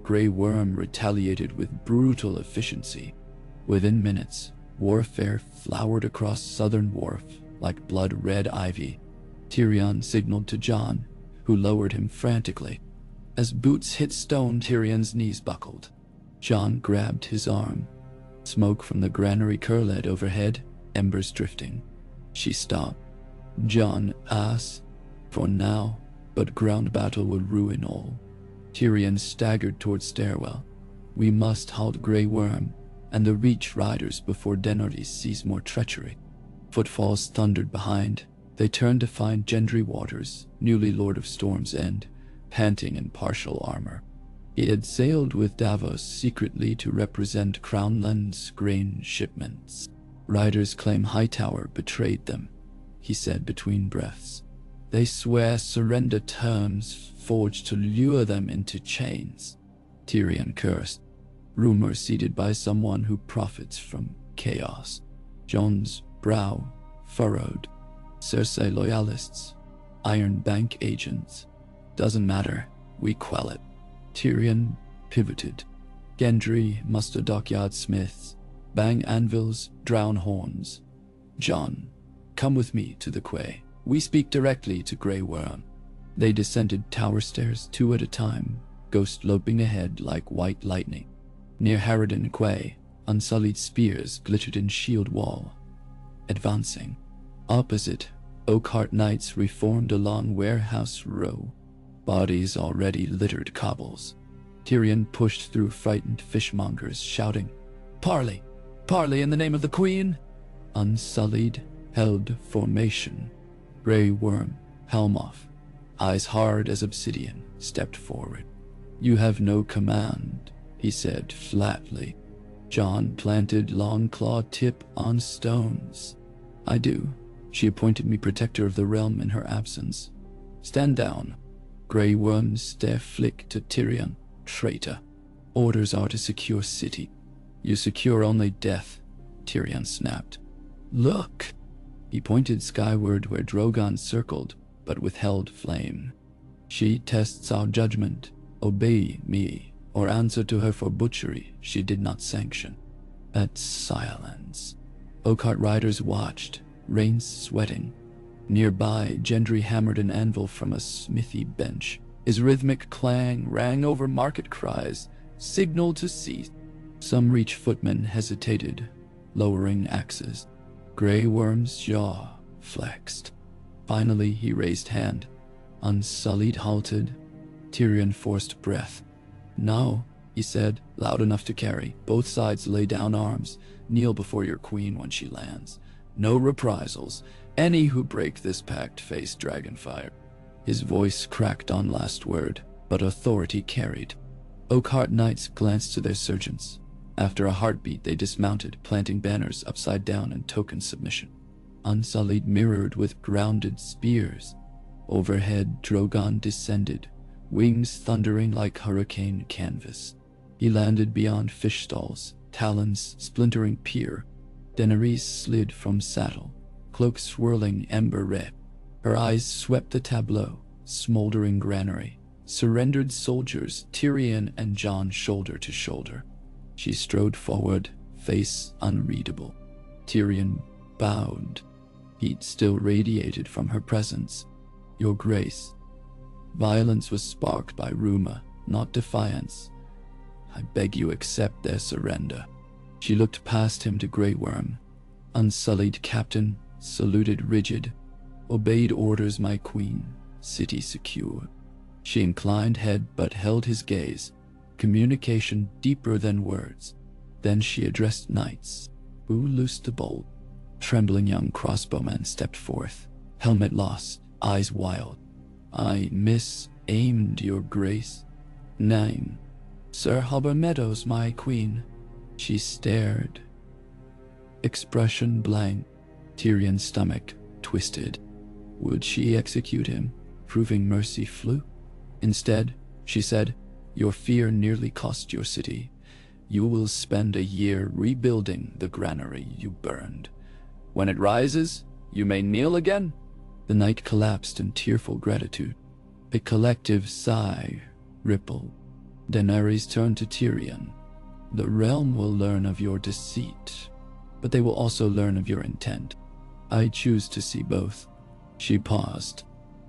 Grey Worm retaliated with brutal efficiency. Within minutes, warfare flowered across Southern Wharf like blood-red ivy. Tyrion signaled to Jon, who lowered him frantically. As boots hit stone, Tyrion's knees buckled. Jon grabbed his arm. Smoke from the granary curled overhead, embers drifting. She stopped. Jon asked, "For now, but ground battle would ruin all." Tyrion staggered toward stairwell. "We must halt Grey Worm and the Reach riders before Daenerys sees more treachery." Footfalls thundered behind. They turned to find Gendry Waters, newly Lord of Storm's End, panting in partial armor. He had sailed with Davos secretly to represent Crownland's grain shipments. "Riders claim Hightower betrayed them," he said between breaths. "They swear surrender terms forged to lure them into chains." Tyrion cursed. Rumor seeded by someone who profits from chaos. Jon's brow furrowed. Cersei loyalists, Iron Bank agents. Doesn't matter, we quell it. Tyrion pivoted. Gendry muster dockyard smiths, bang anvils, drown horns. "Jon, come with me to the quay. We speak directly to Grey Worm." They descended tower stairs 2 at a time, ghost loping ahead like white lightning. Near Harridan Quay, Unsullied spears glittered in shield wall. Advancing. Opposite, Oakhart knights reformed along Warehouse Row. Bodies already littered cobbles. Tyrion pushed through frightened fishmongers, shouting, "Parley! Parley in the name of the Queen!" Unsullied held formation. Grey Worm, helm off, eyes hard as obsidian, stepped forward. "You have no command," he said flatly. Jon planted long claw tip on stones. "I do. She appointed me protector of the realm in her absence." "Stand down." Grey Worm's stare flicked to Tyrion. "Traitor. Orders are to secure city. You secure only death," Tyrion snapped. "Look!" He pointed skyward where Drogon circled, but withheld flame. "She tests our judgment. Obey me, or answer to her for butchery she did not sanction." That silence. Oakhart riders watched, reins sweating. Nearby, Gendry hammered an anvil from a smithy bench. His rhythmic clang rang over market cries, signal to cease. Some reach footmen hesitated, lowering axes. Grey Worm's jaw flexed. Finally, he raised hand. Unsullied halted. Tyrion forced breath. "Now," he said, loud enough to carry. "Both sides lay down arms. Kneel before your queen when she lands. No reprisals. Any who break this pact face dragonfire." His voice cracked on last word, but authority carried. Oakhart knights glanced to their sergeants. After a heartbeat, they dismounted, planting banners upside down in token submission. Unsullied mirrored with grounded spears. Overhead, Drogon descended, wings thundering like hurricane canvas. He landed beyond fish stalls, talons splintering pier. Daenerys slid from saddle, cloak swirling ember red. Her eyes swept the tableau, smoldering granary, surrendered soldiers, Tyrion and Jon shoulder to shoulder. She strode forward, face unreadable. Tyrion bowed. Heat still radiated from her presence. "Your Grace." Violence was sparked by rumor, not defiance. "I beg you accept their surrender." She looked past him to Grey Worm. "Unsullied captain, saluted rigid. Obeyed orders, my queen. City secure." She inclined head but held his gaze. Communication deeper than words. Then she addressed knights. Who loosed the bolt? Trembling young crossbowman stepped forth, helmet lost, eyes wild. "I mis-aimed, your grace." "Name?" "Sir Halber Meadows, my queen." She stared. Expression blank. Tyrion's stomach twisted. Would she execute him, proving mercy flew? Instead, she said, "Your fear nearly cost your city. You will spend a year rebuilding the granary you burned. When it rises, you may kneel again." The knight collapsed in tearful gratitude. A collective sigh rippled. Daenerys turned to Tyrion. "The realm will learn of your deceit, but they will also learn of your intent. I choose to see both." She paused.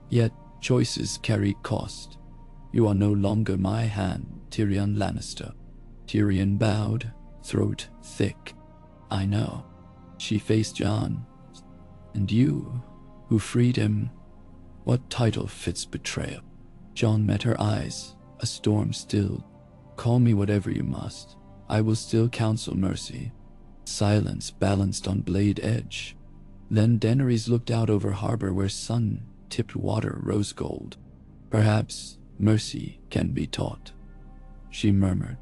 "Yet choices carry cost. You are no longer my hand, Tyrion Lannister." Tyrion bowed, throat thick. "I know." She faced Jon. "And you, who freed him, what title fits betrayal?" Jon met her eyes, a storm stilled. "Call me whatever you must. I will still counsel mercy." Silence balanced on blade edge. Then Daenerys looked out over harbor where sun-tipped water rose gold. "Perhaps mercy can be taught," she murmured,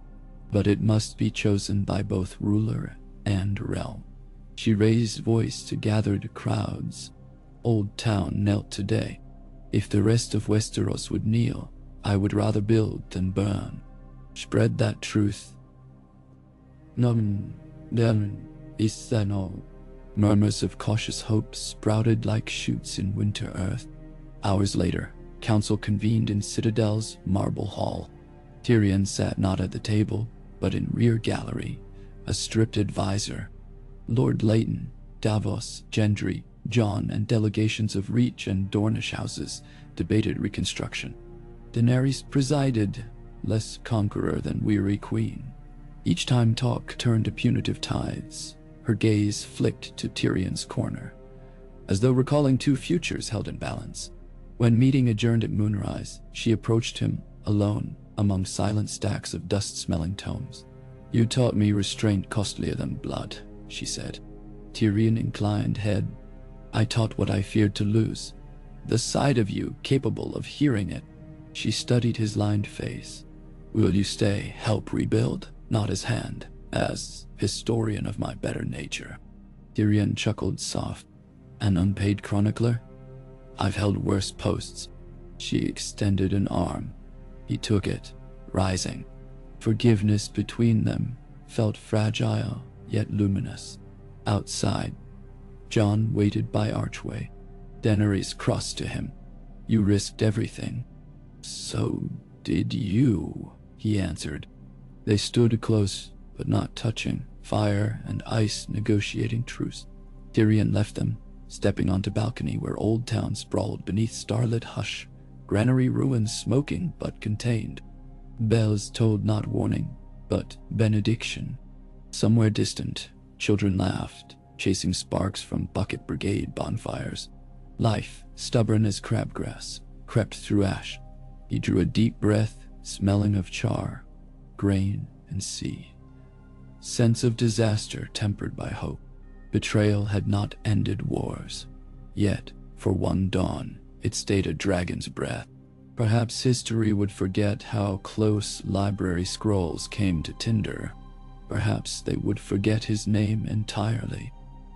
"but it must be chosen by both ruler and realm." She raised voice to gathered crowds. "Old Town knelt today. If the rest of Westeros would kneel, I would rather build than burn. Spread that truth." Murmurs of cautious hope sprouted like shoots in winter earth. Hours later, council convened in Citadel's marble hall. Tyrion sat not at the table, but in rear gallery, a stripped advisor. Lord Leighton, Davos, Gendry, Jon, and delegations of Reach and Dornish houses debated reconstruction. Daenerys presided, less conqueror than weary queen. Each time talk turned to punitive tides, her gaze flicked to Tyrion's corner, as though recalling two futures held in balance. When meeting adjourned at moonrise, she approached him, alone, among silent stacks of dust-smelling tomes. "You taught me restraint costlier than blood," she said. Tyrion inclined head. "I taught what I feared to lose. The side of you capable of hearing it." She studied his lined face. "Will you stay, help rebuild? Not as hand, as historian of my better nature." Tyrion chuckled soft. "An unpaid chronicler? I've held worse posts." She extended an arm. He took it, rising. Forgiveness between them felt fragile yet luminous. Outside, Jon waited by archway. Daenerys crossed to him. "You risked everything." "So did you," he answered. They stood close, but not touching, fire and ice negotiating truce. Tyrion left them, stepping onto balcony where Old Town sprawled beneath starlit hush, granary ruins smoking but contained. Bells tolled not warning, but benediction. Somewhere distant, children laughed, chasing sparks from bucket brigade bonfires. Life, stubborn as crabgrass, crept through ash. He drew a deep breath, smelling of char, grain, and sea. Sense of disaster tempered by hope. Betrayal had not ended wars. Yet, for one dawn, it stayed a dragon's breath. Perhaps history would forget how close library scrolls came to tinder. Perhaps they would forget his name entirely.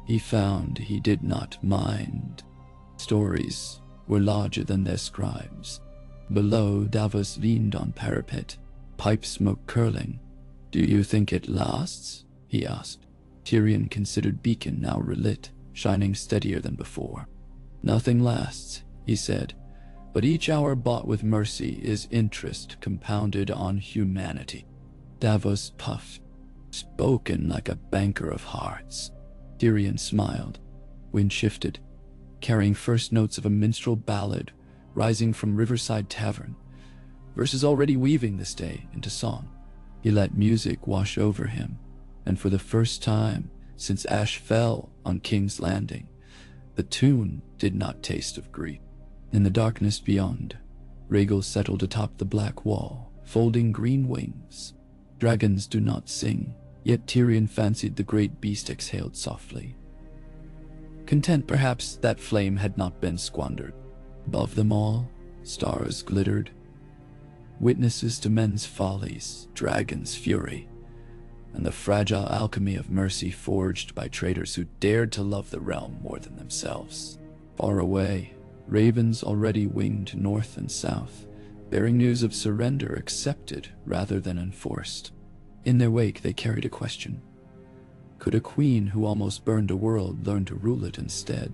He found he did not mind. Stories were larger than their scribes. Below, Davos leaned on parapet, pipe smoke curling. "Do you think it lasts?" he asked. Tyrion considered beacon now relit, shining steadier than before. "Nothing lasts," he said, "but each hour bought with mercy is interest compounded on humanity." Davos puffed. "Spoken like a banker of hearts." Tyrion smiled. Wind shifted, carrying first notes of a minstrel ballad rising from Riverside Tavern, verses already weaving this day into song. He let music wash over him, and for the first time since ash fell on King's Landing, the tune did not taste of grief. In the darkness beyond, Rhaegal settled atop the black wall, folding green wings. Dragons do not sing, yet Tyrion fancied the great beast exhaled softly. Content perhaps that flame had not been squandered. Above them all, stars glittered, witnesses to men's follies, dragons' fury, and the fragile alchemy of mercy forged by traitors who dared to love the realm more than themselves. Far away, ravens already winged north and south, bearing news of surrender accepted rather than enforced. In their wake they carried a question. Could a queen who almost burned a world learn to rule it instead?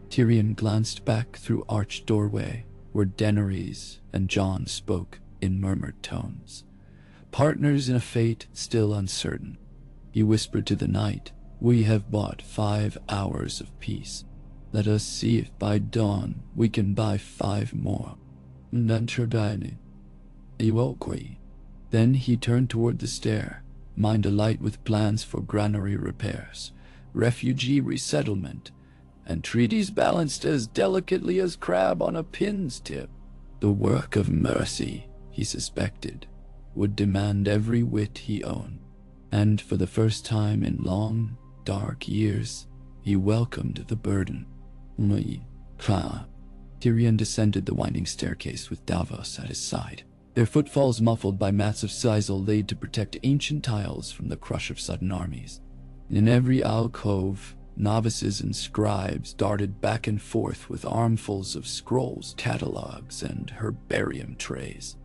Tyrion glanced back through arched doorway, where Daenerys and Jon spoke in murmured tones. Partners in a fate still uncertain. He whispered to the night, "We have bought 5 hours of peace. Let us see if by dawn we can buy 5 more. Then he turned toward the stair, mind alight with plans for granary repairs, refugee resettlement, and treaties balanced as delicately as crab on a pin's tip. The work of mercy, he suspected, would demand every wit he owned, and for the first time in long, dark years, he welcomed the burden. Tyrion descended the winding staircase with Davos at his side, their footfalls muffled by mats of sisal laid to protect ancient tiles from the crush of sudden armies. In every alcove, novices and scribes darted back and forth with armfuls of scrolls, catalogs, and herbarium trays,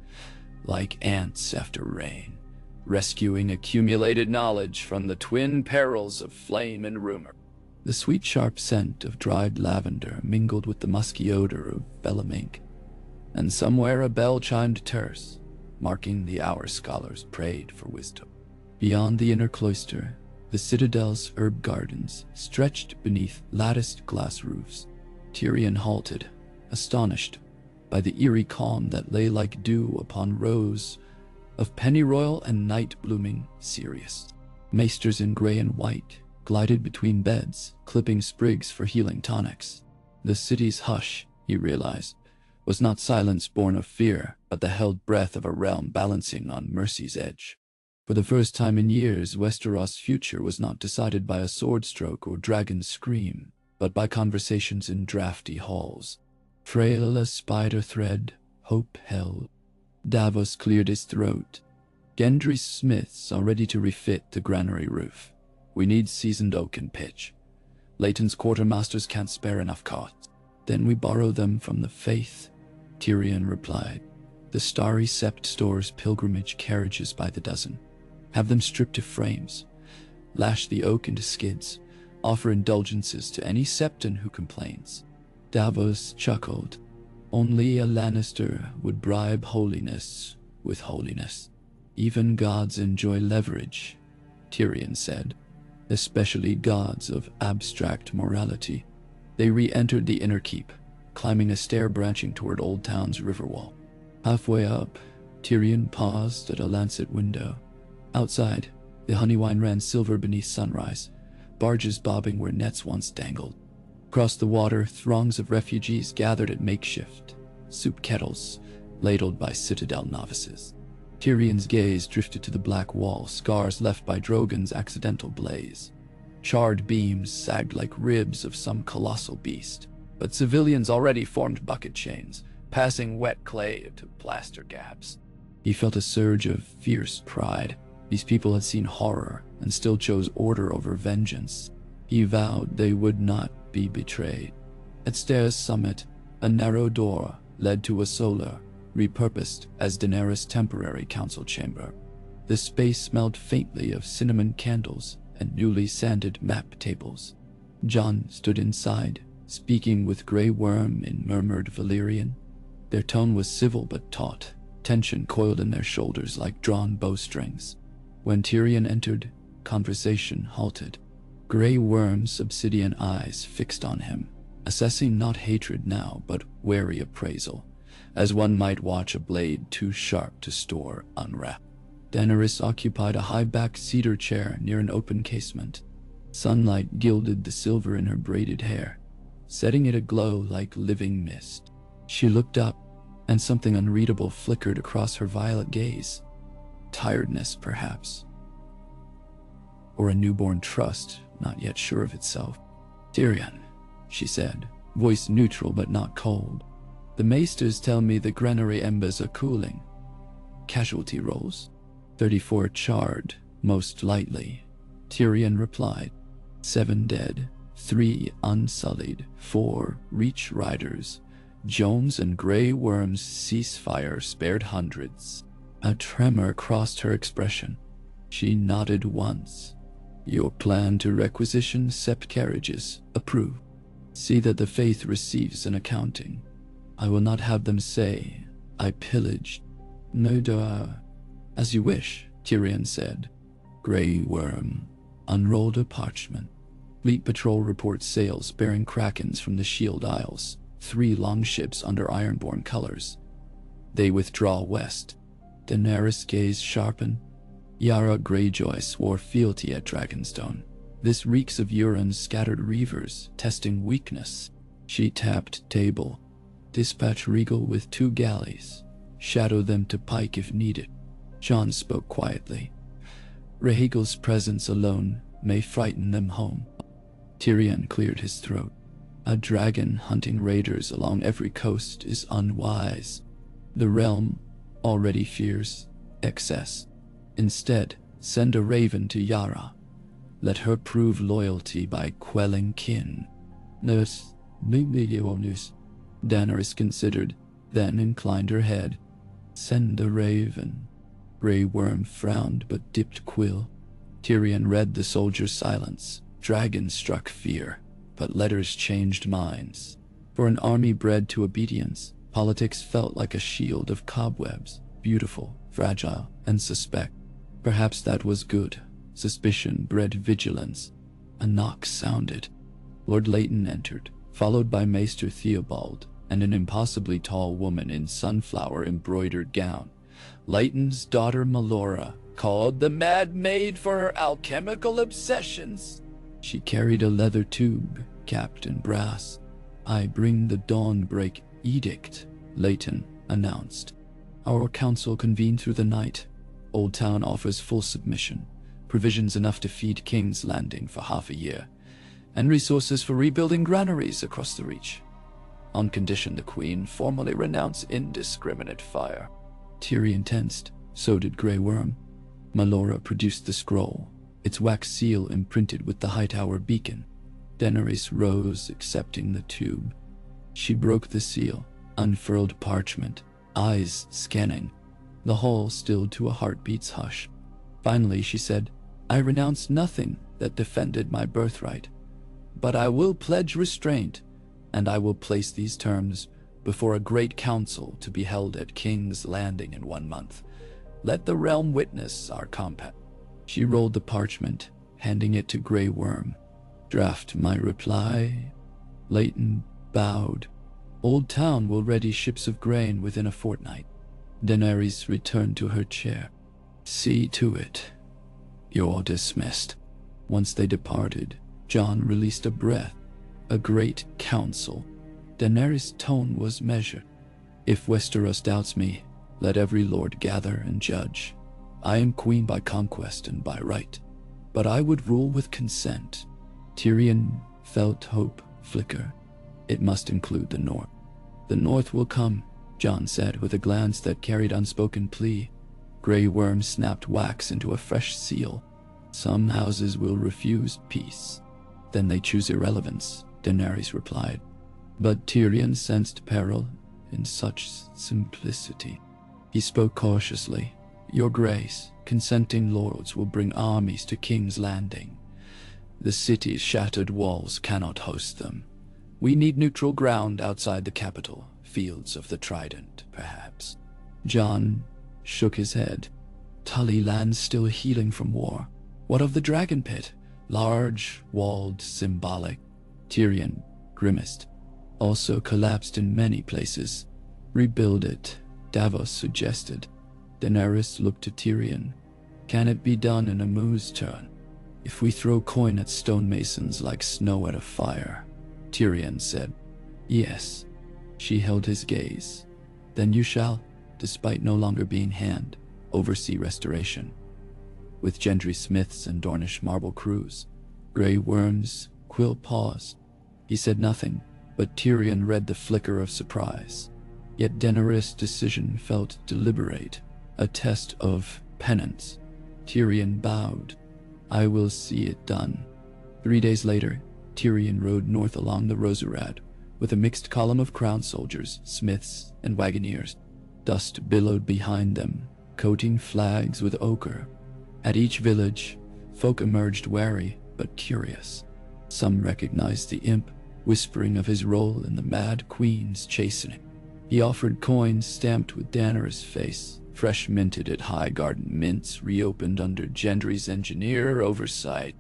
like ants after rain, rescuing accumulated knowledge from the twin perils of flame and rumor. The sweet, sharp scent of dried lavender mingled with the musky odor of vellum ink, and somewhere a bell chimed terse, marking the hour scholars prayed for wisdom. Beyond the inner cloister, the citadel's herb gardens stretched beneath latticed glass roofs. Tyrion halted, astonished by the eerie calm that lay like dew upon rose of pennyroyal and night blooming Sirius. Maesters in gray and white glided between beds, clipping sprigs for healing tonics. The city's hush, he realized, was not silence born of fear, but the held breath of a realm balancing on mercy's edge. For the first time in years, Westeros' future was not decided by a sword stroke or dragon scream, but by conversations in drafty halls. Frail as spider thread, hope held. Davos cleared his throat. Gendry's smiths are ready to refit the granary roof. We need seasoned oak and pitch. Leighton's quartermasters can't spare enough cots. Then we borrow them from the faith, Tyrion replied. The Starry Sept stores pilgrimage carriages by the dozen. Have them stripped to frames. Lash the oak into skids. Offer indulgences to any Septon who complains. Davos chuckled. Only a Lannister would bribe holiness with holiness. Even gods enjoy leverage, Tyrion said, especially gods of abstract morality. They re-entered the inner keep, climbing a stair branching toward Old Town's riverwall. Halfway up, Tyrion paused at a lancet window. Outside, the Honeywine ran silver beneath sunrise, barges bobbing where nets once dangled. Across the water, throngs of refugees gathered at makeshift soup kettles, ladled by Citadel novices. Tyrion's gaze drifted to the black wall, scars left by Drogon's accidental blaze. Charred beams sagged like ribs of some colossal beast, but civilians already formed bucket chains, passing wet clay into plaster gaps. He felt a surge of fierce pride. These people had seen horror and still chose order over vengeance. He vowed they would not be betrayed. At Stair's summit, a narrow door led to a solar, repurposed as Daenerys' temporary council chamber. The space smelled faintly of cinnamon candles and newly sanded map tables. Jon stood inside, speaking with Grey Worm in murmured Valyrian. Their tone was civil but taut, tension coiled in their shoulders like drawn bowstrings. When Tyrion entered, conversation halted. Grey Worm's obsidian eyes fixed on him, assessing not hatred now, but wary appraisal, as one might watch a blade too sharp to store unwrapped. Daenerys occupied a high-backed cedar chair near an open casement. Sunlight gilded the silver in her braided hair, setting it aglow like living mist. She looked up, and something unreadable flickered across her violet gaze. Tiredness, perhaps. Or a newborn trust, not yet sure of itself. "Tyrion," she said, voice neutral but not cold. "The maesters tell me the granary embers are cooling. Casualty rolls? 34 charred, most lightly," Tyrion replied. 7 dead, 3 unsullied, 4 reach riders. Jones and Grey Worm's ceasefire spared hundreds. A tremor crossed her expression. She nodded once. "Your plan to requisition Sept carriages, approved. See that the faith receives an accounting. I will not have them say I pillaged. No duh." "As you wish," Tyrion said. Grey Worm unrolled a parchment. Fleet patrol reports sails bearing krakens from the Shield Isles, 3 longships under Ironborn colors. They withdraw west. Daenerys' gaze sharpened. Yara Greyjoy swore fealty at Dragonstone. This reeks of Euron's scattered reavers, testing weakness. She tapped table. "Dispatch Regal with 2 galleys. Shadow them to pike if needed." Jon spoke quietly. "Rhaegal's presence alone may frighten them home." Tyrion cleared his throat. "A dragon hunting raiders along every coast is unwise. The realm already fears excess. Instead, send a raven to Yara. Let her prove loyalty by quelling kin." "Nurse, Daenerys considered, then inclined her head. "Send a raven." Grey Worm frowned but dipped quill. Tyrion read the soldier's silence. Dragons struck fear, but letters changed minds. For an army bred to obedience, politics felt like a shield of cobwebs, beautiful, fragile, and suspect. Perhaps that was good. Suspicion bred vigilance. A knock sounded. Lord Leighton entered, followed by Maester Theobald and an impossibly tall woman in sunflower-embroidered gown, Leighton's daughter Melora, called the Mad Maid for her alchemical obsessions. She carried a leather tube capped in brass. "I bring the Dawnbreak Edict," Leighton announced. "Our council convened through the night. Old Town offers full submission, provisions enough to feed King's Landing for half a year, and resources for rebuilding granaries across the Reach, on condition the Queen formally renounce indiscriminate fire." Tyrion tensed. So did Grey Worm. Melora produced the scroll, its wax seal imprinted with the Hightower beacon. Daenerys rose, accepting the tube. She broke the seal, unfurled parchment, eyes scanning. The hall stilled to a heartbeat's hush. Finally she said, "I renounce nothing that defended my birthright, but I will pledge restraint, and I will place these terms before a great council to be held at King's Landing in 1 month. Let the realm witness our compact." She rolled the parchment, handing it to Grey Worm. "Draft my reply." Leighton bowed. "Old Town will ready ships of grain within a fortnight." Daenerys returned to her chair. "See to it. You're dismissed." Once they departed, Jon released a breath. A great council. Daenerys' tone was measured. "If Westeros doubts me, let every lord gather and judge. I am queen by conquest and by right, but I would rule with consent." Tyrion felt hope flicker. It must include the North. "The North will come," Jon said with a glance that carried unspoken plea. Grey Worm snapped wax into a fresh seal. "Some houses will refuse peace. Then they choose irrelevance," Daenerys replied. But Tyrion sensed peril in such simplicity. He spoke cautiously. "Your Grace, consenting lords will bring armies to King's Landing. The city's shattered walls cannot host them. We need neutral ground outside the capital, fields of the Trident, perhaps." Jon shook his head. "Tully land's still healing from war. What of the Dragon Pit? Large, walled, symbolic." Tyrion grimaced. "Also collapsed in many places. Rebuild it," Davos suggested. Daenerys looked to Tyrion. "Can it be done in a moo's turn? If we throw coin at stonemasons like snow at a fire," Tyrion said. "Yes." She held his gaze. "Then you shall, despite no longer being hand, oversee restoration. With Gendry smiths and Dornish marble crews." Grey Worm's quill paused. He said nothing, but Tyrion read the flicker of surprise. Yet Daenerys' decision felt deliberate, a test of penance. Tyrion bowed. "I will see it done." 3 days later, Tyrion rode north along the Roserad, with a mixed column of crown soldiers, smiths, and wagoneers. Dust billowed behind them, coating flags with ochre. At each village, folk emerged wary but curious. Some recognized the imp, whispering of his role in the Mad Queen's chastening. He offered coins stamped with Daenerys' face, fresh minted at Highgarden mints reopened under Gendry's engineer oversight.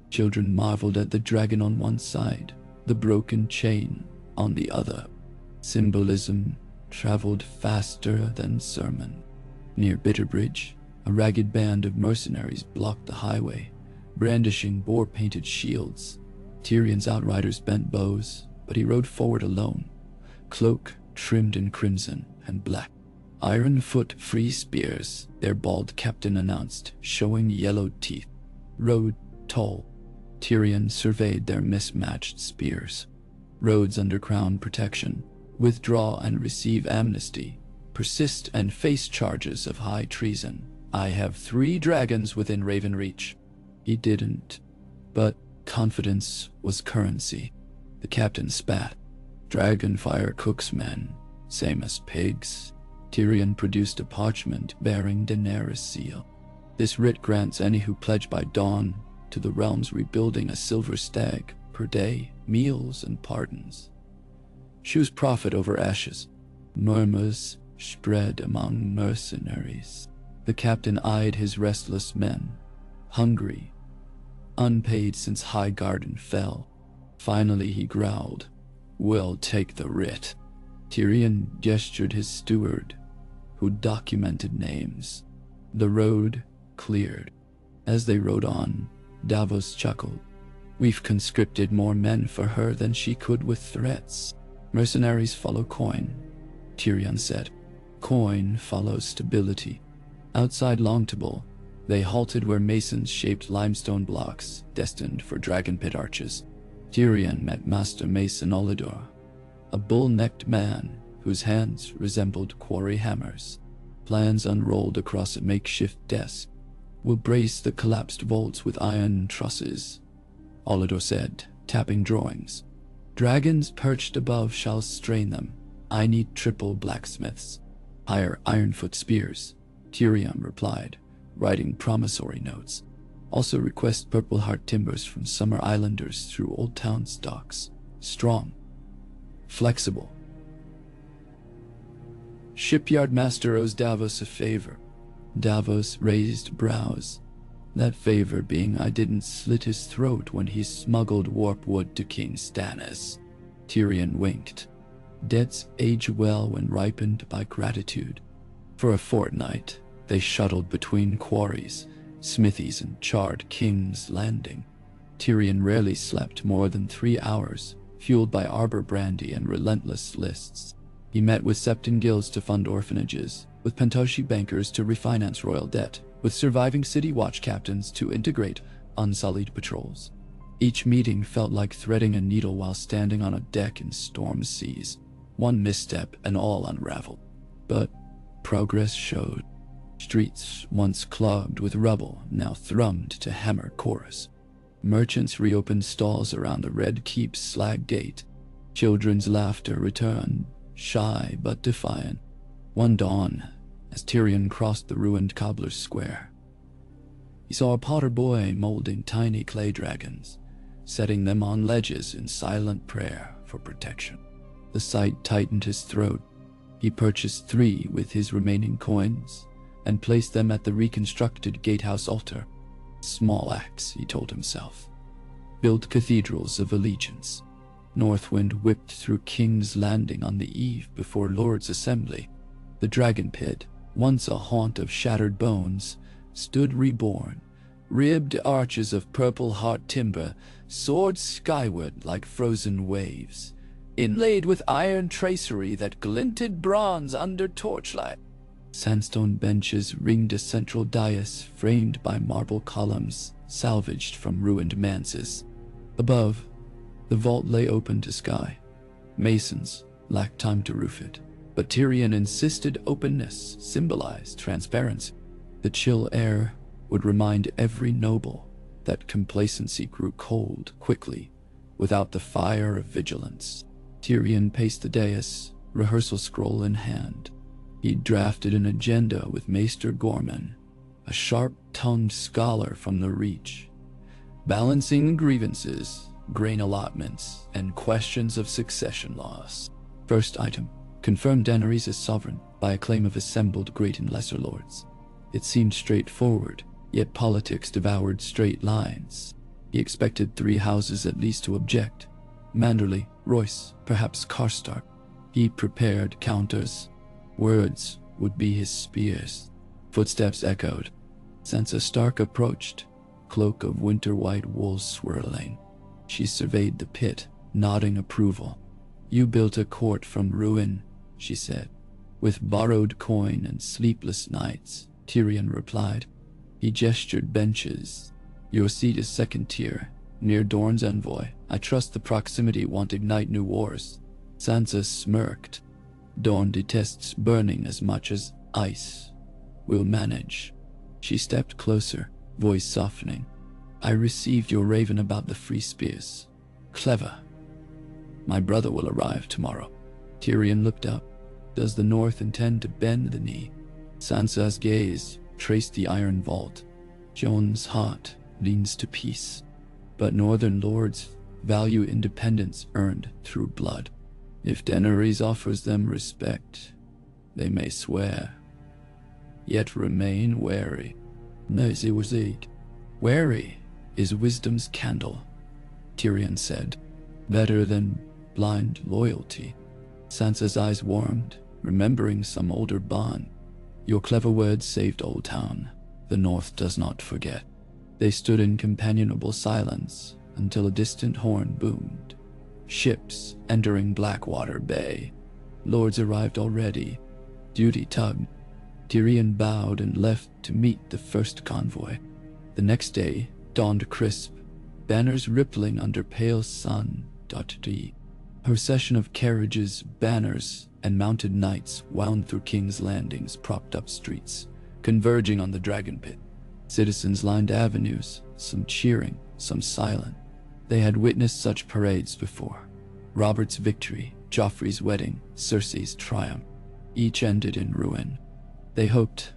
Children marveled at the dragon on one side, the broken chain on the other. Symbolism traveled faster than sermon. Near Bitterbridge, a ragged band of mercenaries blocked the highway, brandishing boar-painted shields. Tyrion's outriders bent bows, but he rode forward alone, cloak trimmed in crimson and black. "Iron-foot free spears," their bald captain announced, showing yellowed teeth. "Rode tall." Tyrion surveyed their mismatched spears. "Roads under crown protection. Withdraw and receive amnesty. Persist and face charges of high treason. I have 3 dragons within Raven Reach." He didn't, but confidence was currency. The captain spat. "Dragonfire cooks men, same as pigs." Tyrion produced a parchment bearing Daenerys' seal. "This writ grants any who pledge by dawn to the realm's rebuilding a silver stag per day, meals and pardons. Choose profit over ashes." Murmurs spread among mercenaries. The captain eyed his restless men, hungry, unpaid since Highgarden fell. Finally he growled, "We'll take the writ." Tyrion gestured his steward, who documented names. The road cleared. As they rode on, Davos chuckled. We've conscripted more men for her than she could with threats. Mercenaries follow coin, Tyrion said. Coin follows stability. Outside Longtable, they halted where masons shaped limestone blocks destined for dragon pit arches. Tyrion met Master Mason Olidor, a bull-necked man whose hands resembled quarry hammers. Plans unrolled across a makeshift desk. We'll brace the collapsed vaults with iron trusses, Olidor said, tapping drawings. Dragons perched above shall strain them. I need triple blacksmiths. Hire ironfoot spears, Tyrion replied, writing promissory notes. Also request purple heart timbers from summer islanders through Old Town's docks. Strong. Flexible. Shipyard master owes Davos a favor. Davos raised brows. That favor being I didn't slit his throat when he smuggled warp wood to King Stannis. Tyrion winked. Debts age well when ripened by gratitude. For a fortnight, they shuttled between quarries, smithies, and charred King's Landing. Tyrion rarely slept more than 3 hours, fueled by arbor brandy and relentless lists. He met with Septon guilds to fund orphanages, with Pentoshi bankers to refinance royal debt, with surviving city watch captains to integrate unsullied patrols. Each meeting felt like threading a needle while standing on a deck in storm seas. One misstep and all unraveled. But progress showed. Streets once clogged with rubble now thrummed to hammer chorus. Merchants reopened stalls around the Red Keep's slag gate. Children's laughter returned, shy but defiant. One dawn, as Tyrion crossed the ruined cobbler's square, he saw a potter boy molding tiny clay dragons, setting them on ledges in silent prayer for protection. The sight tightened his throat. He purchased 3 with his remaining coins and placed them at the reconstructed gatehouse altar. Small acts, he told himself. Built cathedrals of allegiance. Northwind whipped through King's Landing on the eve before Lord's Assembly. The Dragon Pit, once a haunt of shattered bones, stood reborn. Ribbed arches of purple heart timber soared skyward like frozen waves, inlaid with iron tracery that glinted bronze under torchlight. Sandstone benches ringed a central dais framed by marble columns salvaged from ruined manses. Above, the vault lay open to sky. Masons lacked time to roof it, but Tyrion insisted openness symbolized transparency. The chill air would remind every noble that complacency grew cold quickly without the fire of vigilance. Tyrion paced the dais, rehearsal scroll in hand. He'd drafted an agenda with Maester Gorman, a sharp-tongued scholar from the Reach, balancing grievances, grain allotments, and questions of succession laws. First item, confirm Daenerys as sovereign by a claim of assembled great and lesser lords. It seemed straightforward, yet politics devoured straight lines. He expected 3 houses at least to object. Manderley, Royce, perhaps Karstark. He prepared counters. Words would be his spears. Footsteps echoed. Sansa Stark approached, cloak of winter-white wool swirling. She surveyed the pit, nodding approval. You built a court from ruin, she said. With borrowed coin and sleepless nights, Tyrion replied. He gestured benches. Your seat is second tier, near Dorne's envoy. I trust the proximity won't ignite new wars. Sansa smirked. Dorne detests burning as much as ice. We'll manage. She stepped closer, voice softening. I received your raven about the free spears. Clever. My brother will arrive tomorrow. Tyrion looked up. Does the North intend to bend the knee? Sansa's gaze traced the iron vault. Jon's heart leans to peace, but northern lords value independence earned through blood. If Daenerys offers them respect, they may swear, yet remain wary. Wary is wisdom's candle, Tyrion said. Better than blind loyalty. Sansa's eyes warmed, remembering some older bond. Your clever words saved Old Town. The North does not forget. They stood in companionable silence until a distant horn boomed. Ships entering Blackwater Bay. Lords arrived already. Duty tugged. Tyrion bowed and left to meet the first convoy. The next day dawned crisp, banners rippling under pale sun. A procession of carriages, banners, and mounted knights wound through King's Landing's propped-up streets, converging on the Dragon Pit. Citizens lined avenues, some cheering, some silent. They had witnessed such parades before. Robert's victory, Joffrey's wedding, Cersei's triumph. Each ended in ruin. They hoped,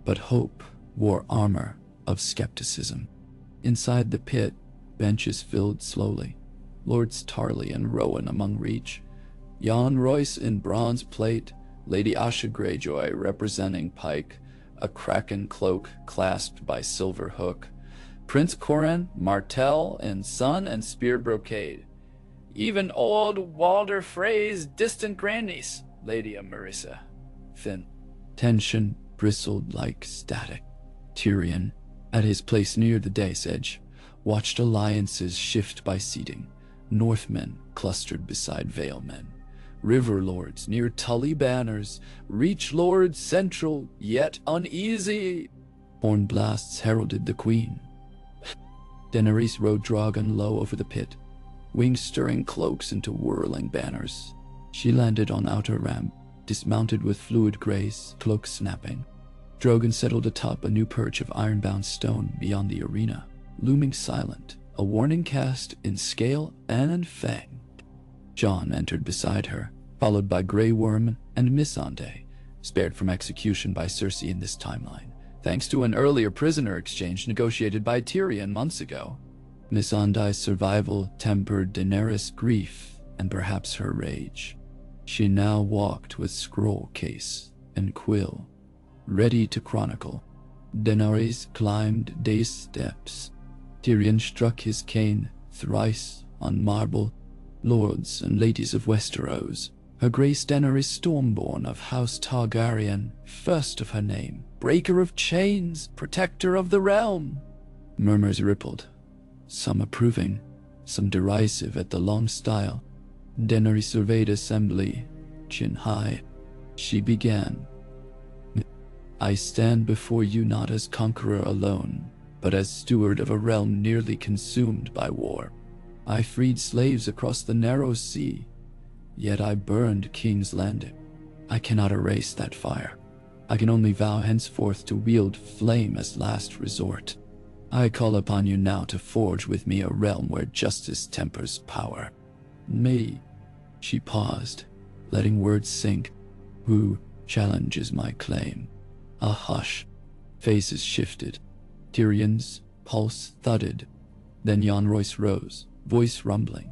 but hope wore armor of skepticism. Inside the pit, benches filled slowly. Lords Tarly and Rowan among reach. Jon Royce in bronze plate, Lady Asha Greyjoy representing Pike, a kraken cloak clasped by silver hook. Prince Coran, Martell in sun and spear brocade. Even old Walder Frey's distant grandniece, Lady Marissa Finn. Tension bristled like static. Tyrion, at his place near the dais edge, watched alliances shift by seating. Northmen clustered beside Valemen. River lords near Tully banners. Reach lords central, yet uneasy. Horn blasts heralded the queen. Daenerys rode Drogon low over the pit, wings stirring cloaks into whirling banners. She landed on outer ramp, dismounted with fluid grace, cloak snapping. Drogon settled atop a new perch of iron-bound stone beyond the arena, looming silent, a warning cast in scale and fang. Jon entered beside her, followed by Grey Worm and Missandei, spared from execution by Cersei in this timeline, thanks to an earlier prisoner exchange negotiated by Tyrion months ago. Missandei's survival tempered Daenerys' grief and perhaps her rage. She now walked with scroll case and quill, ready to chronicle. Daenerys climbed dais steps. Tyrion struck his cane thrice on marble. Lords and ladies of Westeros, Her Grace Daenerys Stormborn of House Targaryen, first of her name, breaker of chains, protector of the realm. Murmurs rippled, some approving, some derisive at the long style. Daenerys surveyed assembly, chin high. She began, I stand before you not as conqueror alone, but as steward of a realm nearly consumed by war. I freed slaves across the narrow sea, yet I burned King's Landing. I cannot erase that fire. I can only vow henceforth to wield flame as last resort. I call upon you now to forge with me a realm where justice tempers power. Me. She paused, letting words sink. Who challenges my claim? A hush. Faces shifted. Tyrion's pulse thudded. Then Jon Royce rose, voice rumbling.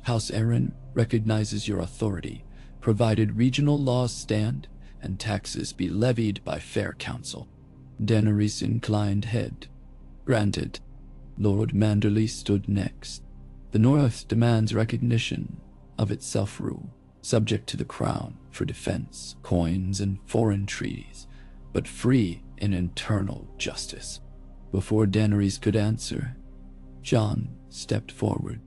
House Aaron recognizes your authority, provided regional laws stand and taxes be levied by fair counsel. Daenerys inclined head. Granted. Lord Manderly stood next. The North demands recognition of its self-rule, subject to the crown for defense, coins, and foreign treaties, but free in internal justice. Before Daenerys could answer, Jon stepped forward.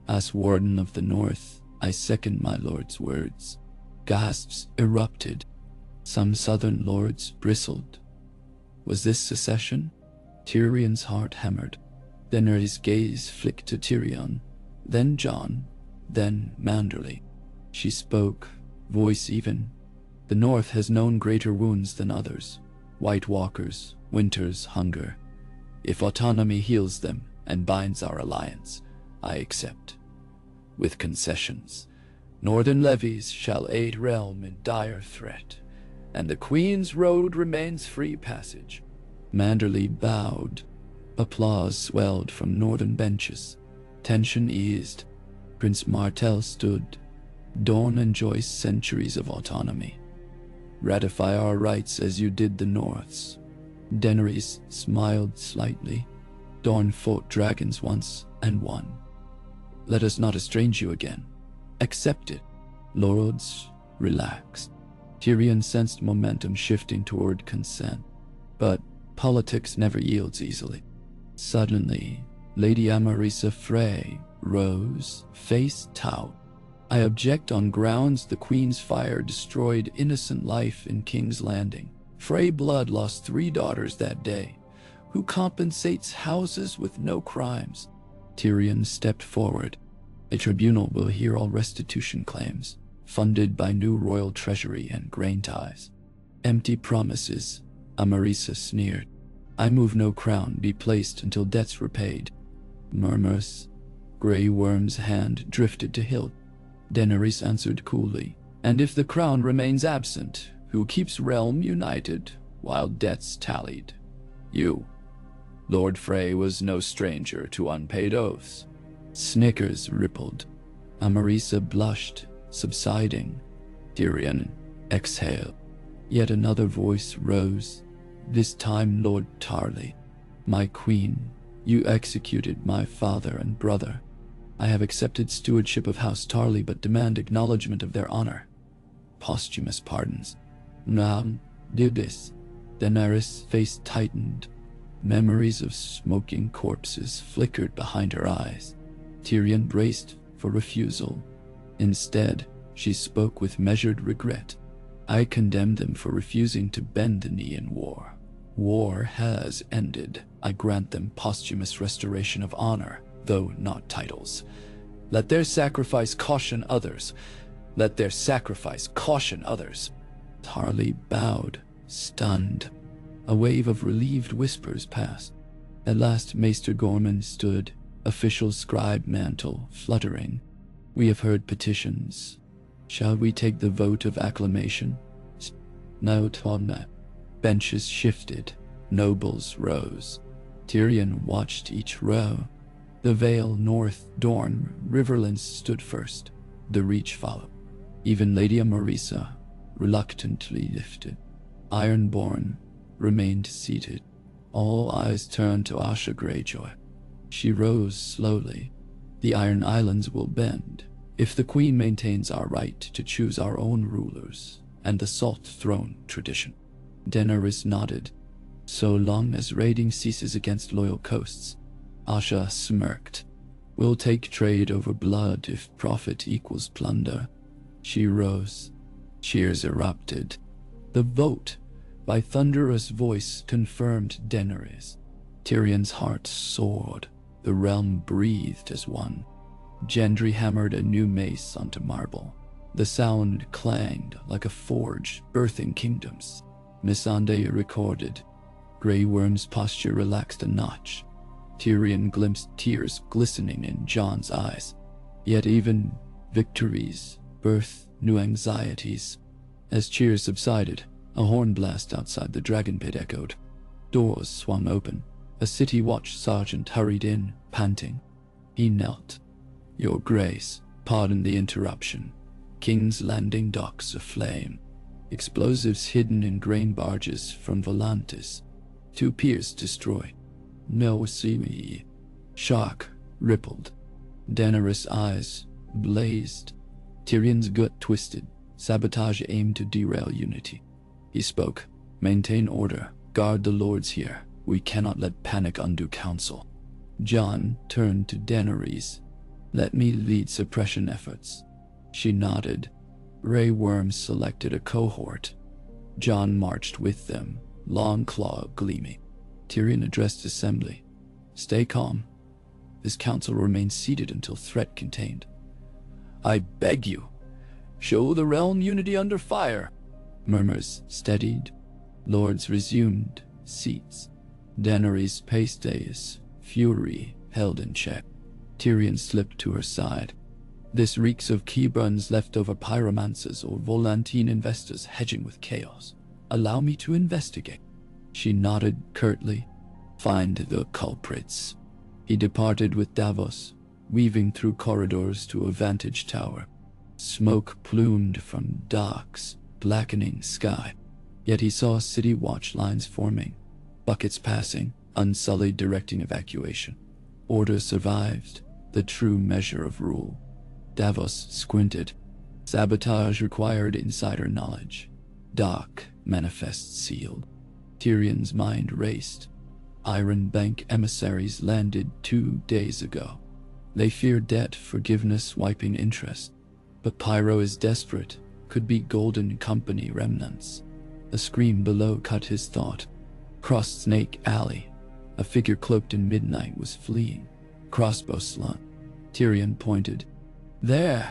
As Warden of the North, I second my lord's words. Gasps erupted. Some southern lords bristled. Was this secession? Tyrion's heart hammered. Daenerys' gaze flicked to Tyrion, then Jon, then Manderly. She spoke, voice even. The North has known greater wounds than others. White Walkers, winter's hunger. If autonomy heals them and binds our alliance, I accept. With concessions, northern levies shall aid realm in dire threat, and the Queen's road remains free passage. Manderly bowed. Applause swelled from northern benches. Tension eased. Prince Martell stood. Dorne enjoys centuries of autonomy. Ratify our rights as you did the North's. Daenerys smiled slightly. Dorne fought dragons once and won. Let us not estrange you again. Accept it. Lords relaxed. Tyrion sensed momentum shifting toward consent, but politics never yields easily. Suddenly, Lady Amarisa Frey rose, face taut. I object on grounds the Queen's fire destroyed innocent life in King's Landing. Frey blood lost 3 daughters that day. Who compensates houses with no crimes? Tyrion stepped forward. A tribunal will hear all restitution claims, funded by new royal treasury and grain ties. Empty promises, Amarisa sneered. I move no crown be placed until debts repaid. Murmurs. Grey Worm's hand drifted to hilt. Daenerys answered coolly, and if the crown remains absent, who keeps realm united while debts tallied? You. Lord Frey was no stranger to unpaid oaths. Snickers rippled. Amarisa blushed, subsiding. Tyrion exhaled. Yet another voice rose, this time Lord Tarly. My queen, you executed my father and brother. I have accepted stewardship of House Tarly but demand acknowledgement of their honor. Posthumous pardons. Now, do this. Daenerys' face tightened. Memories of smoking corpses flickered behind her eyes. Tyrion braced for refusal. Instead, she spoke with measured regret. I condemn them for refusing to bend the knee in war. War has ended. I grant them posthumous restoration of honor, though not titles. Let their sacrifice caution others. Let their sacrifice caution others. Tarly bowed, stunned. A wave of relieved whispers passed. At last Maester Gorman stood, official scribe mantle fluttering. We have heard petitions. Shall we take the vote of acclamation? No, Tonna. Benches shifted. Nobles rose. Tyrion watched each row. The Vale, North, Dorne, Riverlands stood first. The Reach followed. Even Lady Amarisa reluctantly lifted. Ironborn remained seated. All eyes turned to Asha Greyjoy. She rose slowly. The Iron Islands will bend if the Queen maintains our right to choose our own rulers and the Salt Throne tradition. Daenerys nodded. So long as raiding ceases against loyal coasts. Asha smirked. We'll take trade over blood if profit equals plunder. She rose. Cheers erupted. The vote, by thunderous voice, confirmed Daenerys. Tyrion's heart soared. The realm breathed as one. Gendry hammered a new mace onto marble. The sound clanged like a forge, birthing kingdoms. Missandei recorded. Grey Worm's posture relaxed a notch. Tyrion glimpsed tears glistening in Jon's eyes. Yet even victories birth new anxieties. As cheers subsided, a horn blast outside the dragon pit echoed. Doors swung open. A city watch sergeant hurried in, panting. He knelt. Your Grace, pardon the interruption. King's Landing docks aflame. Explosives hidden in grain barges from Volantis. 2 piers destroyed. No see me. Shock rippled. Daenerys' eyes blazed. Tyrion's gut twisted. Sabotage aimed to derail unity. He spoke. Maintain order. Guard the lords here. We cannot let panic undo counsel. Jon turned to Daenerys. Let me lead suppression efforts. She nodded. Grey Worm selected a cohort. Jon marched with them, long claw gleaming. Tyrion addressed assembly. Stay calm. This council remains seated until threat contained. I beg you, show the realm unity under fire. Murmurs steadied. Lords resumed seats. Daenerys paced dais, fury held in check. Tyrion slipped to her side. This reeks of Keyburn's leftover pyromancers or Volantine investors hedging with chaos. Allow me to investigate. She nodded curtly. Find the culprits. He departed with Davos, weaving through corridors to a vantage tower. Smoke plumed from docks, blackening sky. Yet he saw city watch lines forming, buckets passing, unsullied directing evacuation. Order survived, the true measure of rule. Davos squinted. Sabotage required insider knowledge. Dock manifest sealed. Tyrion's mind raced. Iron Bank emissaries landed 2 days ago. They fear debt forgiveness wiping interest. But Pyro is desperate. Could be Golden Company remnants. A scream below cut his thought. Crossed Snake Alley. A figure cloaked in midnight was fleeing. Crossbow slung. Tyrion pointed. There!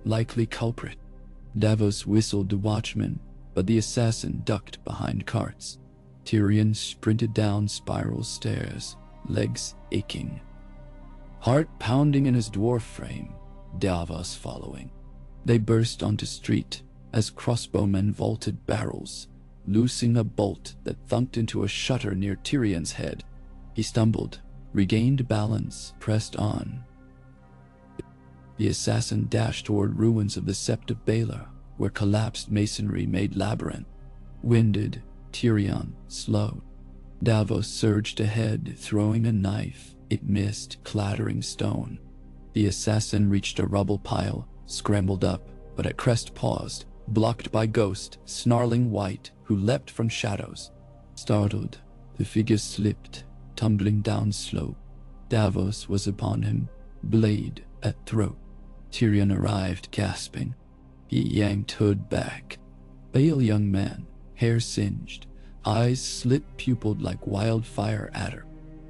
Likely culprit. Davos whistled to watchmen, but the assassin ducked behind carts. Tyrion sprinted down spiral stairs, legs aching. Heart pounding in his dwarf frame, Davos following. They burst onto street as crossbowmen vaulted barrels, loosing a bolt that thunked into a shutter near Tyrion's head. He stumbled, regained balance, pressed on. The assassin dashed toward ruins of the Sept of Baelor, where collapsed masonry made labyrinth. Winded, Tyrion slowed. Davos surged ahead, throwing a knife. It missed, clattering stone. The assassin reached a rubble pile, scrambled up, but at crest paused, blocked by Ghost, snarling white, who leapt from shadows. Startled, the figure slipped, tumbling down slope. Davos was upon him, blade at throat. Tyrion arrived, gasping. He yanked Hood back. Pale young man, hair singed, eyes slit-pupilled like wildfire adder.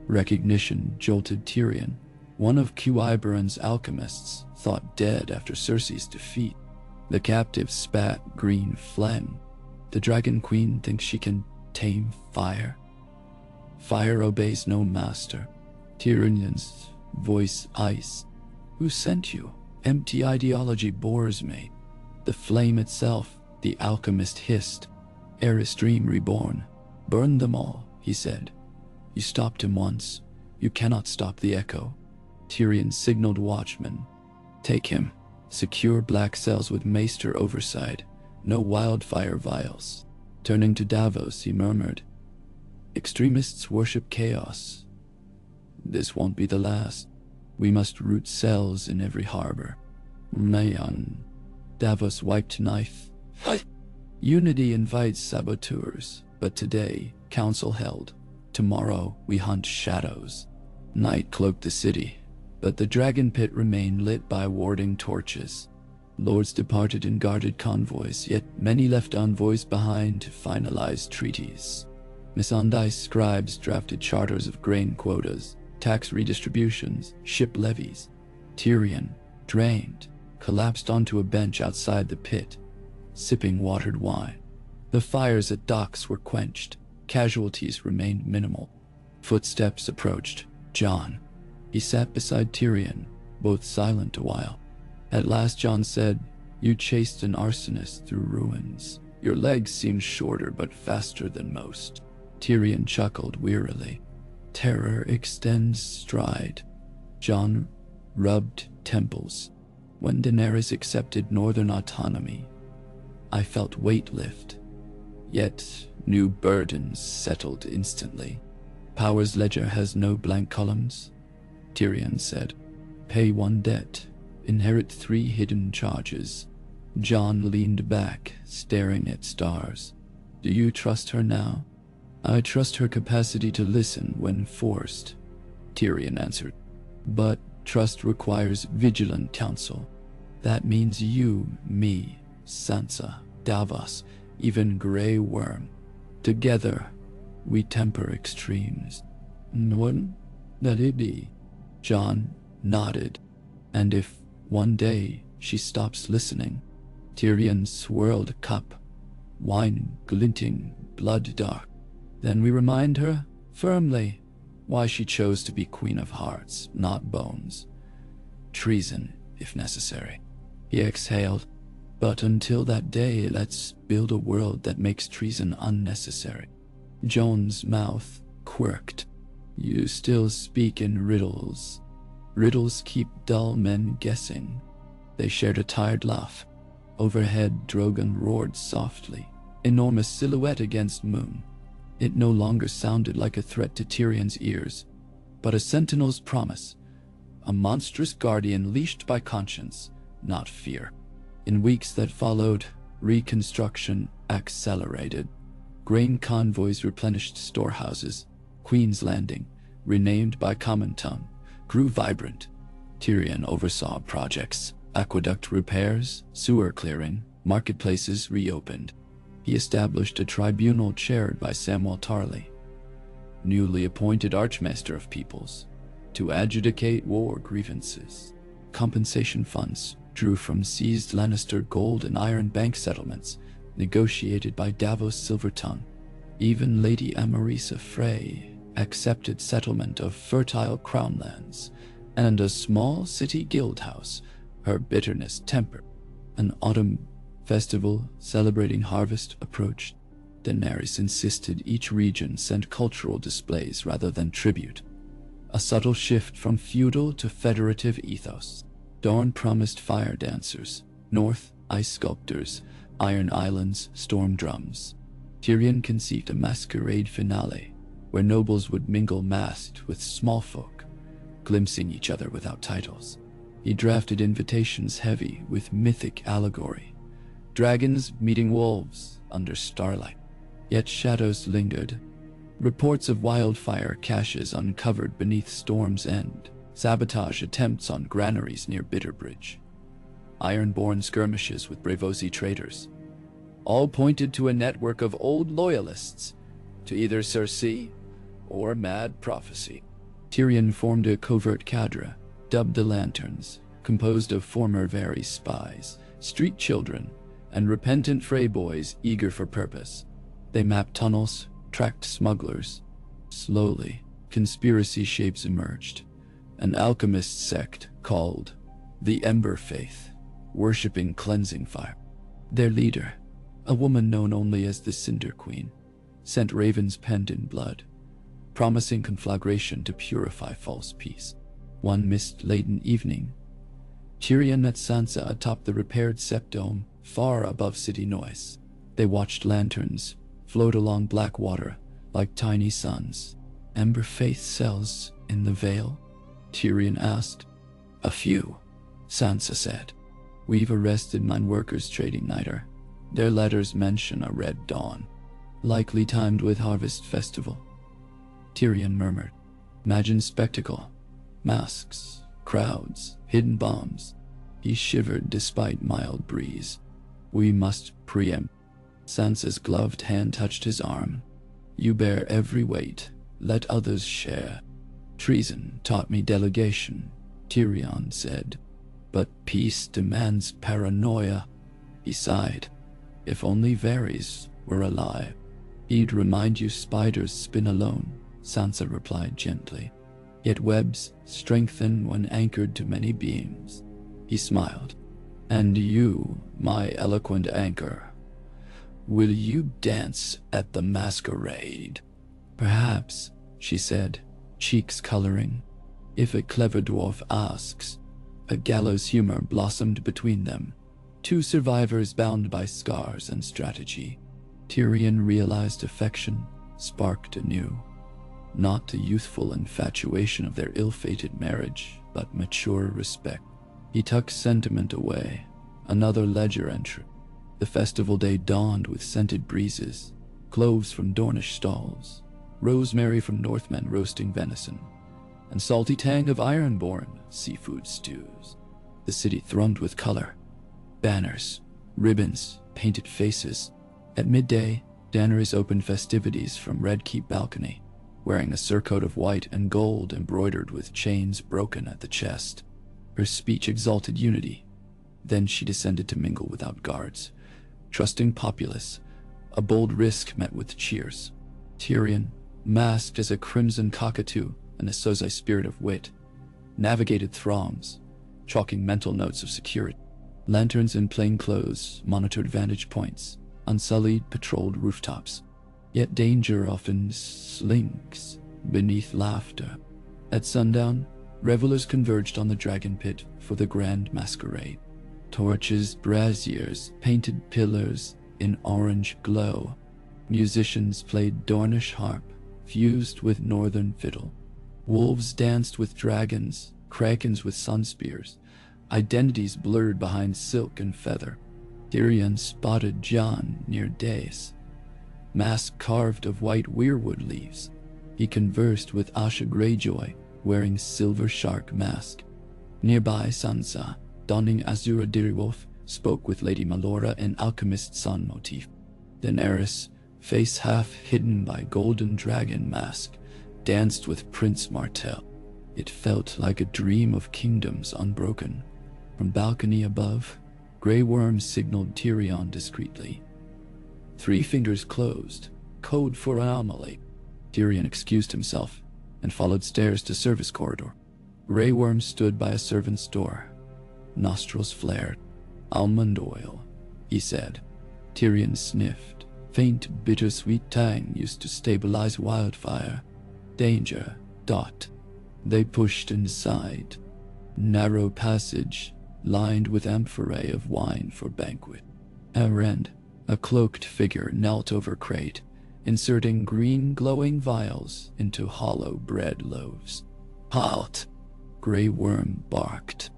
Recognition jolted Tyrion. One of Qyburan's alchemists, thought dead after Cersei's defeat. The captive spat green phlegm. The Dragon Queen thinks she can tame fire. Fire obeys no master. Tyrion's voice ice. Who sent you? Empty ideology bores me. The flame itself, the alchemist hissed. Eris dream reborn. Burn them all, he said. You stopped him once. You cannot stop the echo. Tyrion signaled watchmen. Take him. Secure black cells with maester oversight. No wildfire vials. Turning to Davos, he murmured. Extremists worship chaos. This won't be the last. We must root cells in every harbor. Mayon. Davos wiped knife. Unity invites saboteurs, but today, council held. Tomorrow, we hunt shadows. Night cloaked the city, but the dragon pit remained lit by warding torches. Lords departed in guarded convoys, yet many left envoys behind to finalize treaties. Missandei scribes drafted charters of grain quotas, tax redistributions, ship levies. Tyrion, drained, collapsed onto a bench outside the pit, sipping watered wine. The fires at docks were quenched. Casualties remained minimal. Footsteps approached. Jon. He sat beside Tyrion, both silent a while. At last Jon said, You chased an arsonist through ruins. Your legs seemed shorter but faster than most. Tyrion chuckled wearily. Terror extends stride. Jon rubbed temples. When Daenerys accepted northern autonomy, I felt weight lift. Yet new burdens settled instantly. Power's ledger has no blank columns, Tyrion said. Pay one debt, inherit 3 hidden charges. Jon leaned back, staring at stars. Do you trust her now? I trust her capacity to listen when forced, Tyrion answered. But trust requires vigilant counsel. That means you, me, Sansa, Davos, even Grey Worm. Together, we temper extremes. Wouldn't that it be? Jon nodded. And if one day she stops listening, Tyrion swirled a cup, wine glinting, blood dark. Then we remind her, firmly, why she chose to be Queen of Hearts, not Bones. Treason, if necessary. He exhaled. But until that day, let's build a world that makes treason unnecessary. Jon's mouth quirked. You still speak in riddles. Riddles keep dull men guessing. They shared a tired laugh. Overhead, Drogon roared softly, enormous silhouette against moon. It no longer sounded like a threat to Tyrion's ears, but a sentinel's promise, a monstrous guardian leashed by conscience, not fear. In weeks that followed, Reconstruction accelerated. Grain convoys replenished storehouses. Queen's Landing, renamed by common tongue, grew vibrant. Tyrion oversaw projects, aqueduct repairs, sewer clearing, marketplaces reopened. He established a tribunal chaired by Samwell Tarly, newly appointed Archmaster of Peoples, to adjudicate war grievances. Compensation funds drew from seized Lannister gold and Iron Bank settlements, negotiated by Davos Silvertongue. Even Lady Amarisa Frey accepted settlement of fertile crown lands and a small city guildhouse, her bitterness tempered. An autumn festival celebrating harvest approached. Daenerys insisted each region send cultural displays rather than tribute, a subtle shift from feudal to federative ethos. Dawn promised fire dancers, North ice sculptors, Iron Islands storm drums. Tyrion conceived a masquerade finale, where nobles would mingle masked with small folk, glimpsing each other without titles. He drafted invitations heavy with mythic allegory, dragons meeting wolves under starlight. Yet shadows lingered. Reports of wildfire caches uncovered beneath Storm's End, sabotage attempts on granaries near Bitterbridge, Ironborn skirmishes with Braavosi traders, all pointed to a network of old loyalists to either Cersei or mad prophecy. Tyrion formed a covert cadre, dubbed the Lanterns, composed of former Varys spies, street children, and repentant Frey boys eager for purpose. They mapped tunnels, tracked smugglers. Slowly, conspiracy shapes emerged. An alchemist sect called the Ember Faith, worshipping cleansing fire. Their leader, a woman known only as the Cinder Queen, sent ravens penned in blood, promising conflagration to purify false peace. One mist-laden evening, Tyrion met Sansa atop the repaired Septome, far above city noise. They watched lanterns float along black water like tiny suns. Ember Faith cells in the Vale? Tyrion asked. A few, Sansa said. We've arrested mine workers trading niter. Their letters mention a red dawn, likely timed with harvest festival. Tyrion murmured. Imagine spectacle. Masks, crowds, hidden bombs. He shivered despite mild breeze. We must preempt. Sansa's gloved hand touched his arm. You bear every weight. Let others share. Treason taught me delegation, Tyrion said. But peace demands paranoia. He sighed. If only Varys were alive. He'd remind you spiders spin alone, Sansa replied gently. Yet webs strengthen when anchored to many beams. He smiled. And you, my eloquent anchor, will you dance at the masquerade? Perhaps, she said, cheeks coloring. If a clever dwarf asks. A gallows humor blossomed between them. Two survivors bound by scars and strategy. Tyrion realized affection sparked anew. Not the youthful infatuation of their ill-fated marriage, but mature respect. He tucked sentiment away. Another ledger entry. The festival day dawned with scented breezes, cloves from Dornish stalls, rosemary from Northmen roasting venison, and salty tang of Ironborn seafood stews. The city thrummed with color. Banners, ribbons, painted faces. At midday, Daenerys opened festivities from Red Keep balcony, wearing a surcoat of white and gold embroidered with chains broken at the chest. Her speech exalted unity. Then she descended to mingle without guards, trusting populace, a bold risk met with cheers. Tyrion, masked as a crimson cockatoo and a Sozai spirit of wit, navigated throngs, chalking mental notes of security. Lanterns in plain clothes monitored vantage points, unsullied patrolled rooftops. Yet danger often slinks beneath laughter. At sundown, revelers converged on the dragon pit for the grand masquerade. Torches, braziers, painted pillars in orange glow. Musicians played Dornish harp, fused with northern fiddle. Wolves danced with dragons, krakens with sun spears, identities blurred behind silk and feather. Tyrion spotted Jon near Daenerys, mask carved of white weirwood leaves. He conversed with Asha Greyjoy, wearing silver shark mask. Nearby, Sansa, donning Azura Direwolf, spoke with Lady Melora in alchemist sun motif. Daenerys, face half hidden by golden dragon mask, danced with Prince Martell. It felt like a dream of kingdoms unbroken. From balcony above, Grey Worm signaled Tyrion discreetly. 3 fingers closed, code for anomaly. Tyrion excused himself and followed stairs to service corridor. Grey Worm stood by a servant's door. Nostrils flared. Almond oil, he said. Tyrion sniffed. Faint, bittersweet tang used to stabilize wildfire. Danger. They pushed inside. Narrow passage, lined with amphorae of wine for banquet. Erend, a cloaked figure, knelt over crate, inserting green glowing vials into hollow bread loaves. Halt! Grey Worm barked.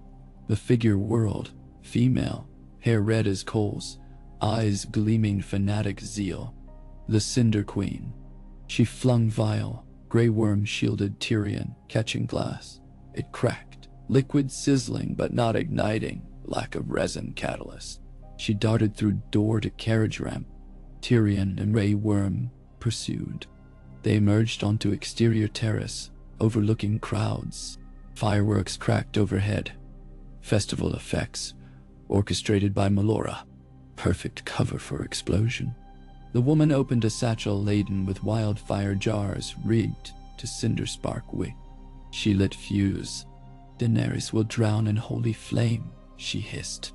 The figure whirled, female, hair red as coals, eyes gleaming fanatic zeal. The Cinder Queen. She flung vial. Grey Worm shielded Tyrion, catching glass. It cracked, liquid sizzling but not igniting, lack of resin catalyst. She darted through door to carriage ramp. Tyrion and Grey Worm pursued. They emerged onto exterior terrace, overlooking crowds. Fireworks cracked overhead. Festival effects, orchestrated by Melora. Perfect cover for explosion. The woman opened a satchel laden with wildfire jars rigged to cinder spark wick. She lit fuse. Daenerys will drown in holy flame, she hissed.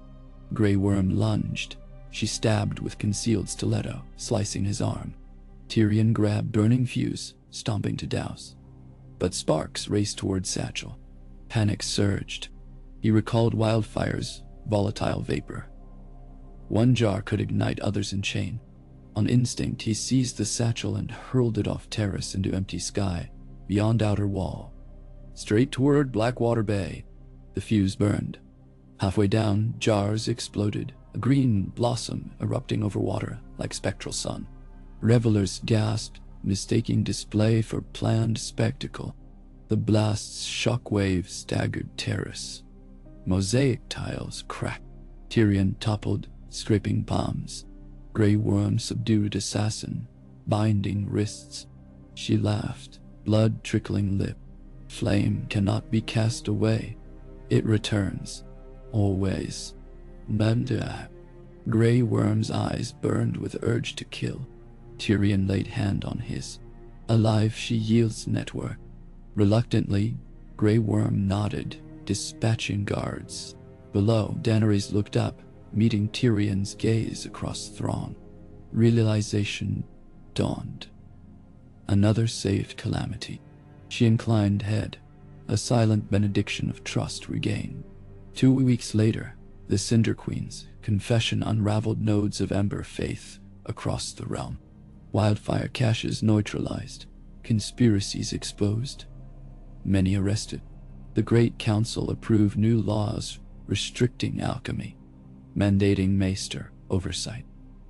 Grey Worm lunged. She stabbed with concealed stiletto, slicing his arm. Tyrion grabbed burning fuse, stomping to douse. But sparks raced toward satchel. Panic surged. He recalled wildfire's volatile vapor. One jar could ignite others in chain. On instinct, he seized the satchel and hurled it off terrace into empty sky, beyond outer wall. Straight toward Blackwater Bay. The fuse burned. Halfway down, jars exploded, a green blossom erupting over water like spectral sun. Revelers gasped, mistaking display for planned spectacle. The blast's shockwaves staggered terrace. Mosaic tiles cracked. Tyrion toppled, scraping palms. Grey Worm subdued assassin, binding wrists. She laughed, blood trickling lip. Flame cannot be cast away. It returns. Always. Manda. Grey Worm's eyes burned with urge to kill. Tyrion laid hand on his. Alive, she yields network. Reluctantly, Grey Worm nodded, dispatching guards. Below, Daenerys looked up, meeting Tyrion's gaze across throng. Realization dawned. Another saved calamity. She inclined head, a silent benediction of trust regained. 2 weeks later, the Cinder Queen's confession unraveled nodes of ember faith across the realm. Wildfire caches neutralized, conspiracies exposed, many arrested. The Great Council approved new laws restricting alchemy, mandating maester oversight.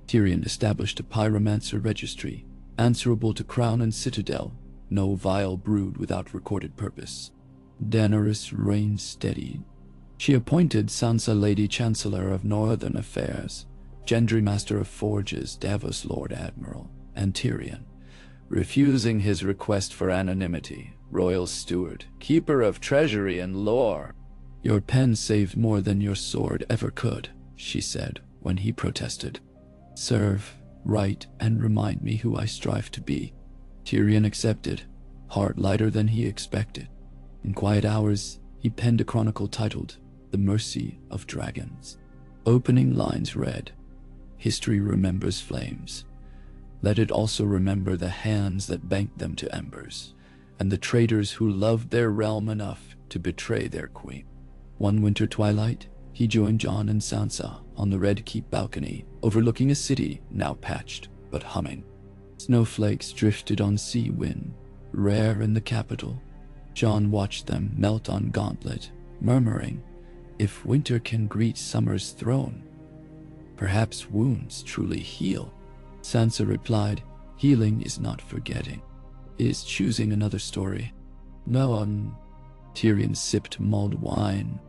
Tyrion established a pyromancer registry, answerable to crown and citadel, no vial brewed without recorded purpose. Daenerys reigned steady. She appointed Sansa Lady Chancellor of Northern Affairs, Gendry Master of Forges, Davos Lord Admiral, and Tyrion, refusing his request for anonymity, Royal Steward, Keeper of Treasury and Lore. Your pen saved more than your sword ever could, she said when he protested. Serve, write, and remind me who I strive to be. Tyrion accepted, heart lighter than he expected. In quiet hours, he penned a chronicle titled The Mercy of Dragons. Opening lines read, History remembers flames. Let it also remember the hands that banked them to embers, and the traitors who loved their realm enough to betray their queen. One winter twilight, he joined Jon and Sansa on the Red Keep balcony, overlooking a city now patched but humming. Snowflakes drifted on sea wind, rare in the capital. Jon watched them melt on Gauntlet, murmuring, if winter can greet summer's throne, Perhaps wounds truly heal. Sansa replied, healing is not forgetting. It is choosing another story. No, Tyrion sipped mulled wine.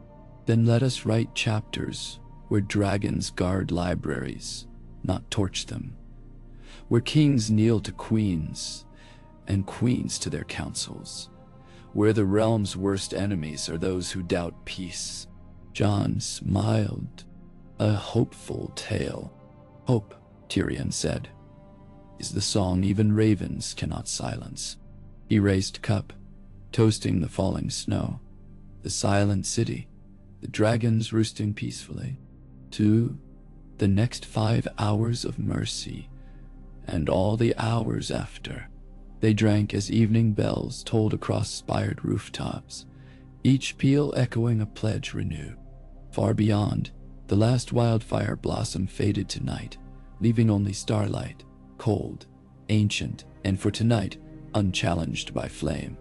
Then let us write chapters where dragons guard libraries, not torch them. Where kings kneel to queens, and queens to their councils. Where the realm's worst enemies are those who doubt peace. Jon smiled. A hopeful tale. Hope, Tyrion said, is the song even ravens cannot silence. He raised cup, toasting the falling snow, the silent city, the dragons roosting peacefully, to the next 5 hours of mercy, and all the hours after. They drank as evening bells tolled across spired rooftops, each peal echoing a pledge renewed. Far beyond, the last wildfire blossom faded to night, leaving only starlight, cold, ancient, and for tonight, unchallenged by flame.